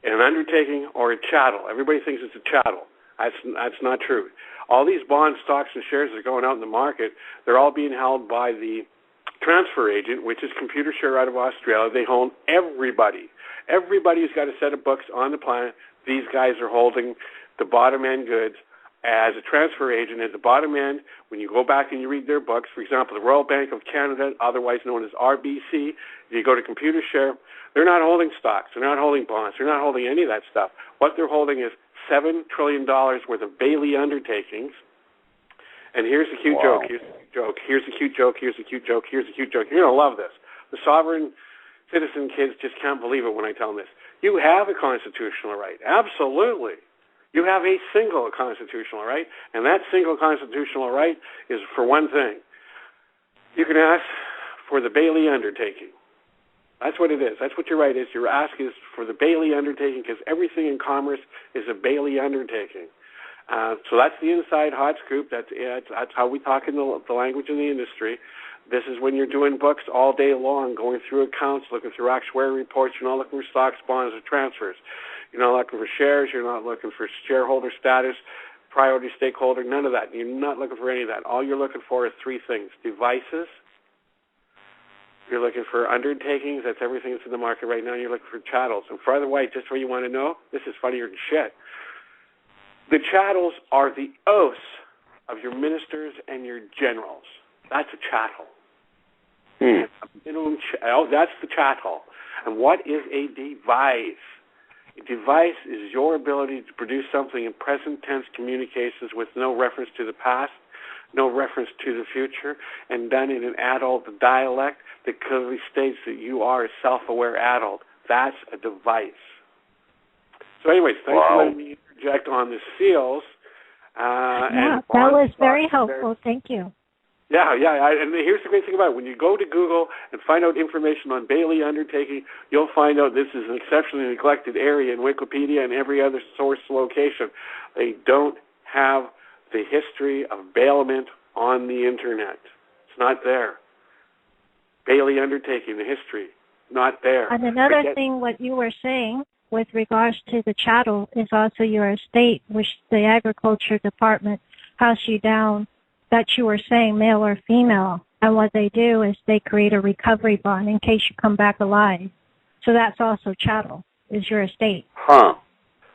an undertaking, or a chattel. Everybody thinks it's a chattel. That's not true. All these bonds, stocks, and shares that are going out in the market, they're all being held by the transfer agent, which is Computershare out of Australia. They own everybody. Everybody who's got a set of books on the planet, these guys are holding the bottom-end goods. As a transfer agent at the bottom end, when you go back and you read their books, for example, the Royal Bank of Canada, otherwise known as RBC, you go to Computershare, they're not holding stocks, they're not holding bonds, they're not holding any of that stuff. What they're holding is $7 trillion worth of Bailey undertakings. And here's the cute joke, here's the cute joke, here's the cute joke, here's the cute joke, here's the cute joke. You're going to love this. The sovereign citizen kids just can't believe it when I tell them this. You have a constitutional right. Absolutely. You have a single constitutional right, and that single constitutional right is for one thing. You can ask for the Bailey undertaking. That's what it is. That's what your right is. Your ask is for the Bailey undertaking, because everything in commerce is a Bailey undertaking. So that's the inside hot scoop. That's how we talk in the language in the industry. This is when you're doing books all day long, going through accounts, looking through actuary reports. You're not looking for stocks, bonds, or transfers. You're not looking for shares. You're not looking for shareholder status, priority stakeholder, none of that. You're not looking for any of that. All you're looking for is 3 things: devices. You're looking for undertakings. That's everything that's in the market right now. You're looking for chattels. And by the way, just what you want to know, this is funnier than shit. The chattels are the oaths of your ministers and your generals. That's a chattel. That's the chattel. And what is a device? A device is your ability to produce something in present tense communications with no reference to the past, no reference to the future, and done in an adult dialect that clearly states that you are a self-aware adult. That's a device. So anyways, thanks for letting me interject on the seals. That was very helpful. Thank you. Yeah, and here's the great thing about it. When you go to Google and find out information on Bailey undertaking, you'll find out this is an exceptionally neglected area in Wikipedia and every other source location. They don't have the history of bailment on the Internet. It's not there. Bailey undertaking, the history, not there. And another thing, what you were saying with regards to the chattel is also your estate, which the Agriculture Department has you down, that you were saying male or female. And what they do is they create a recovery bond in case you come back alive. So that's also chattel, is your estate. Huh.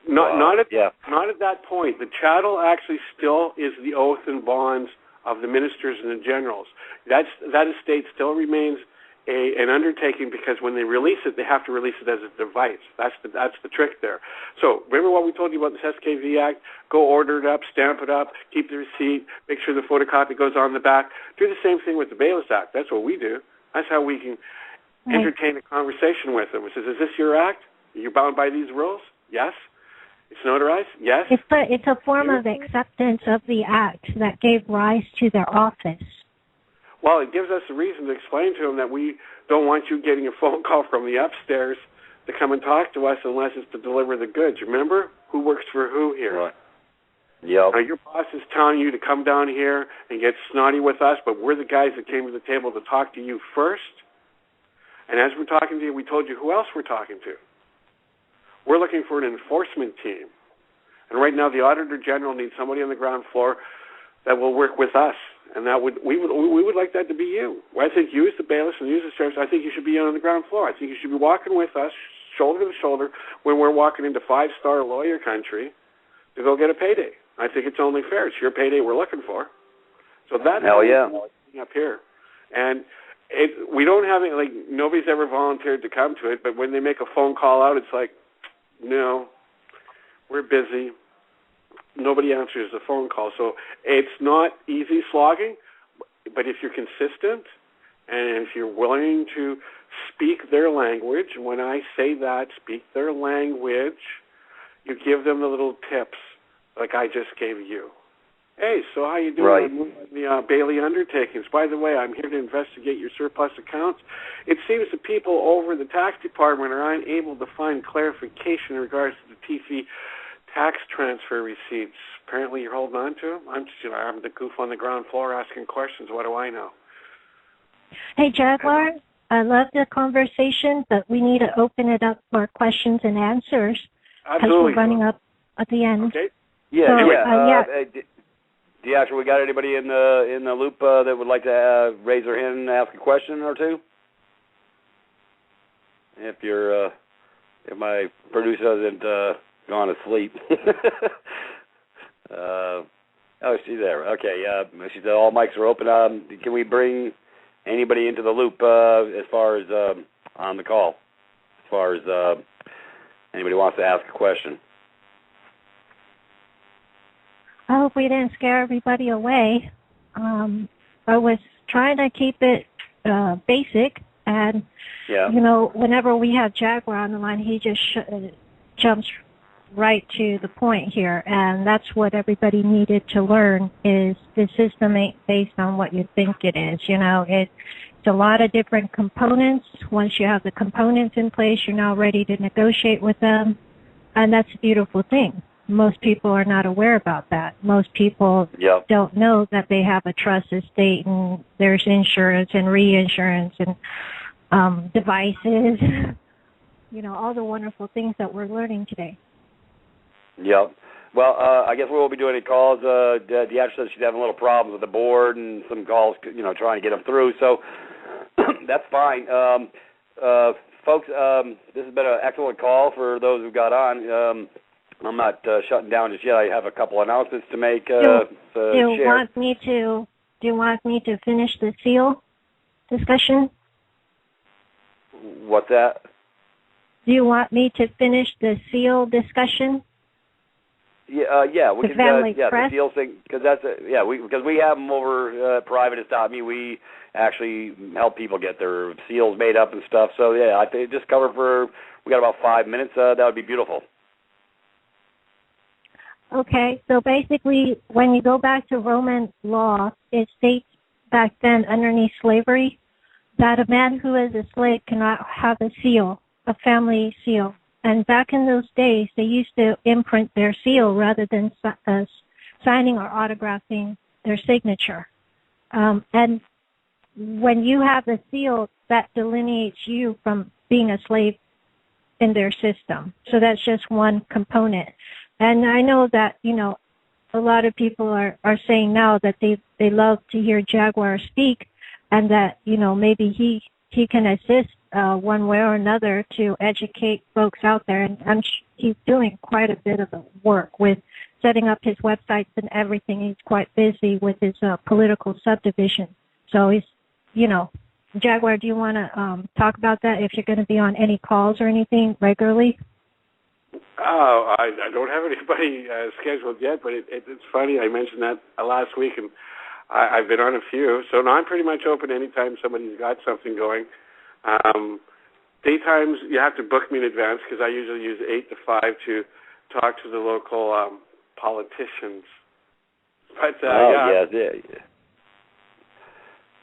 Not at that point. The chattel actually still is the oath and bonds of the ministers and the generals. That estate still remains an undertaking, because when they release it, they have to release it as a device. That's the trick there. So remember what we told you about this SKV Act? Go order it up, stamp it up, keep the receipt, make sure the photocopy goes on the back. Do the same thing with the Bailiffs Act. That's what we do. That's how we can entertain a conversation with them. It says, is this your act? Are you bound by these rules? Yes. It's notarized? Yes. It's a form of acceptance of the act that gave rise to their office. Well, it gives us a reason to explain to them that we don't want you getting a phone call from the upstairs to come and talk to us unless it's to deliver the goods. Remember? Who works for who here? Right. Yep. Now, your boss is telling you to come down here and get snotty with us, but we're the guys that came to the table to talk to you first. And as we're talking to you, we told you who else we're talking to. We're looking for an enforcement team. And right now, the Auditor General needs somebody on the ground floor that will work with us. And we would like that to be you. I think you as the bailiffs and you as the sheriffs, I think you should be on the ground floor. I think you should be walking with us, shoulder to shoulder, when we're walking into five-star lawyer country to go get a payday. I think it's only fair. It's your payday we're looking for. So that's hell yeah. Up here. And we don't have any, like, nobody's ever volunteered to come to it, but when they make a phone call out, it's like, no, we're busy. Nobody answers the phone call. So it's not easy slogging, but if you're consistent and if you're willing to speak their language, and when I say that, speak their language, you give them the little tips like I just gave you. Hey, so how you doing on the Bailey undertakings? By the way, I'm here to investigate your surplus accounts. It seems the people over the tax department are unable to find clarification in regards to the TFE tax transfer receipts. Apparently you're holding on to them. I'm the goof on the ground floor asking questions. What do I know? Hey, Jaguar, I love the conversation, but we need to open it up for questions and answers. Absolutely. Because we're running up at the end. Okay. Yeah, So, Deasher, we got anybody in the loop that would like to raise their hand and ask a question or two? If my producer hasn't gone to sleep. Oh, she's there. Okay, she said all mics are open. Can we bring anybody into the loop as far as on the call? As far as anybody wants to ask a question? I hope we didn't scare everybody away. I was trying to keep it basic, and whenever we have Jaguar on the line, he just jumps right to the point here, and that's what everybody needed to learn is the system ain't based on what you think it is. It's a lot of different components. Once you have the components in place, you're now ready to negotiate with them, and that's a beautiful thing. Most people are not aware about that. Most people don't know that they have a trust estate and there's insurance and reinsurance and devices, all the wonderful things that we're learning today. Yep. Well, I guess we won't be doing any calls. Deanna said she's having a little problems with the board and some calls, trying to get them through. So that's fine. Folks, this has been an excellent call for those who got on. I'm not shutting down just yet. I have a couple announcements to make. Do you want me to finish the seal discussion? What's that? Do you want me to finish the seal discussion? Yeah, we the can. The seal thing, because because we have them over private.me. We actually help people get their seals made up and stuff. So I think just cover for. We got about 5 minutes. That would be beautiful. Okay, so basically, when you go back to Roman law, it states back then underneath slavery that a man who is a slave cannot have a seal, a family seal. And back in those days, they used to imprint their seal rather than signing or autographing their signature. And when you have a seal, that delineates you from being a slave in their system. So that's just one component. And I know that, a lot of people are saying now that they love to hear Jaguar speak and that, maybe he can assist one way or another to educate folks out there. And he's doing quite a bit of work with setting up his websites and everything. He's quite busy with his political subdivision. So he's, Jaguar, do you want to talk about that if you're going to be on any calls or anything regularly? Oh, I don't have anybody scheduled yet, but it's funny. I mentioned that last week, and I've been on a few. So now I'm pretty much open anytime somebody's got something going. Daytimes, you have to book me in advance because I usually use 8 to 5 to talk to the local politicians. But,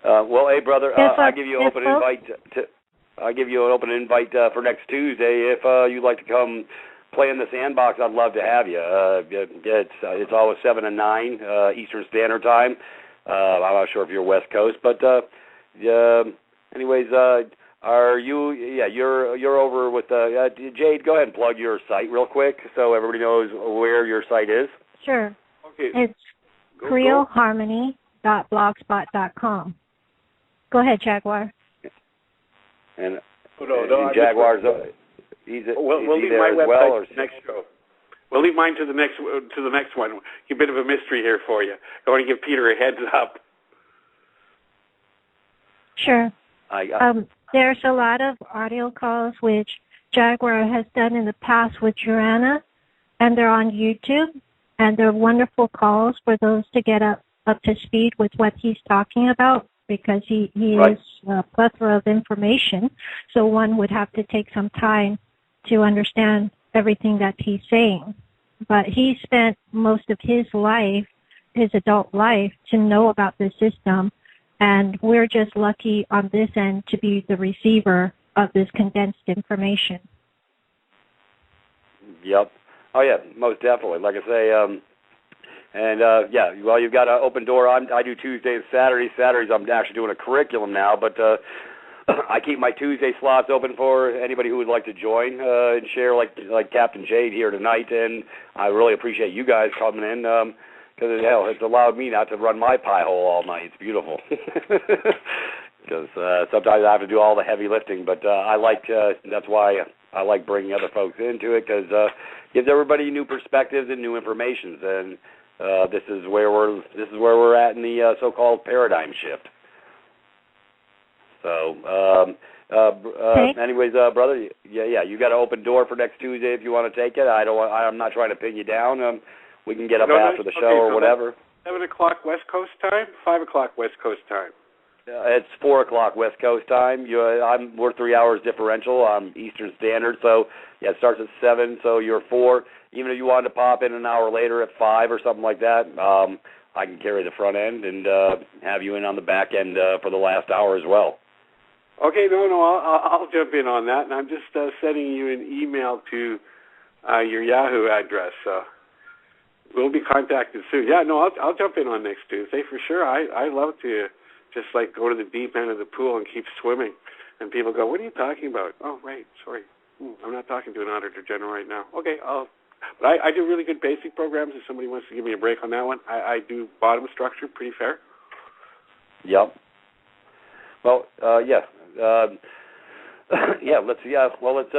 well, hey, brother, I'll give you an open invite to I'll give you an open invite for next Tuesday. If you'd like to come play in the sandbox, I'd love to have you. It's always 7 to 9 Eastern Standard Time. I'm not sure if you're West Coast, but anyways, are you? Yeah, you're over with Jade. Go ahead and plug your site real quick so everybody knows where your site is. Sure. Okay. It's creoleharmony.blogspot.com. Go ahead, Jaguar. And no, Jaguar's. We'll leave my website to the next show. We'll leave mine to the next one. A bit of a mystery here for you. I want to give Peter a heads up. Sure. There's a lot of audio calls which Jaguar has done in the past with Joanna, and they're on YouTube, and they're wonderful calls for those to get up to speed with what he's talking about, because he right. is a plethora of information, so one would have to take some time to understand everything that he's saying. But he spent most of his life, his adult life, to know about the system, and we're just lucky on this end to be the receiver of this condensed information. Yep. Oh, yeah, most definitely. Like I say, yeah, well, you've got an open door. I do Tuesdays and Saturdays. Saturdays I'm actually doing a curriculum now, but I keep my Tuesday slots open for anybody who would like to join and share, like Captain Jade here tonight. And I really appreciate you guys coming in because it's allowed me not to run my pie hole all night. It's beautiful because sometimes I have to do all the heavy lifting. But that's why I like bringing other folks into it, because gives everybody new perspectives and new information. And this is where we're at in the so-called paradigm shift. So, anyways, brother, yeah, you got an open door for next Tuesday if you want to take it. I'm not trying to pin you down. We can get up after the show or whatever. 7 o'clock West Coast time, 5 o'clock West Coast time. It's 4 o'clock West Coast time. We're 3 hours differential. I'm Eastern Standard, so yeah, it starts at 7. So you're 4. Even if you wanted to pop in an hour later at 5 or something like that, I can carry the front end and have you in on the back end for the last hour as well. Okay, no, I'll jump in on that, and I'm just sending you an email to your Yahoo address. We'll be contacted soon. Yeah, no, I'll jump in on next Tuesday for sure. I love to just like go to the deep end of the pool and keep swimming, and people go, "What are you talking about?" Oh, right, sorry, I'm not talking to an auditor general right now. Okay, but I do really good basic programs. If somebody wants to give me a break on that one, I do bottom structure pretty fair. Yep. Well, yeah. Yeah, let's. Yeah, well, let's.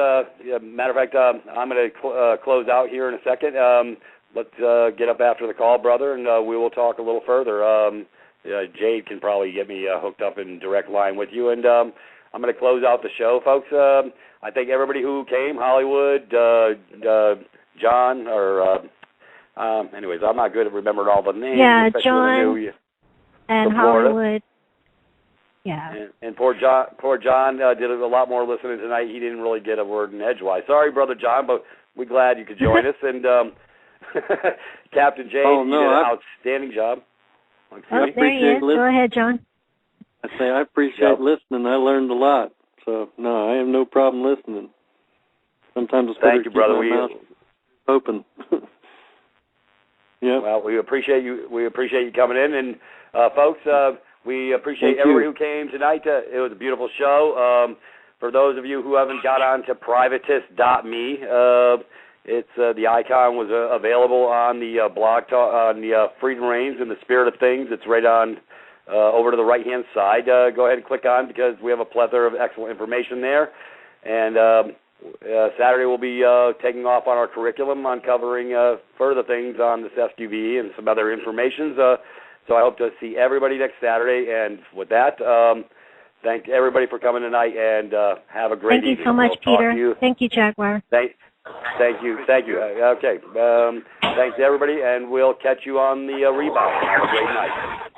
Matter of fact, I'm going to close out here in a second. Let's get up after the call, brother, and we will talk a little further. Jade can probably get me hooked up in direct line with you, and I'm going to close out the show, folks. I thank everybody who came, Hollywood, John, or anyways, I'm not good at remembering all the names. Yeah, John and Hollywood. Yeah. And poor John did a lot more listening tonight. He didn't really get a word in edgewise. Sorry, Brother John, but we're glad you could join us. And Captain Jade, you did an outstanding job. There he is. Go ahead, John. I appreciate listening. I learned a lot. So, no, I have no problem listening. Sometimes it's better to keep my mouth open. Yeah. Well, we appreciate you. We appreciate you coming in. And, folks, we appreciate everybody who came tonight. It was a beautiful show. For those of you who haven't got on to privatist.me, it's the icon was available on the blog on the Freedom Reigns and the Spirit of Things. It's right on over to the right-hand side. Go ahead and click on, because we have a plethora of excellent information there. And Saturday we'll be taking off on our curriculum on covering further things on this SQB and some other information. So I hope to see everybody next Saturday. And with that, thank everybody for coming tonight, and have a great evening. Thank you so much, Peter. Thank you, Jaguar. Thank you. Okay. Thanks, everybody, and we'll catch you on the rebound. Have a great night.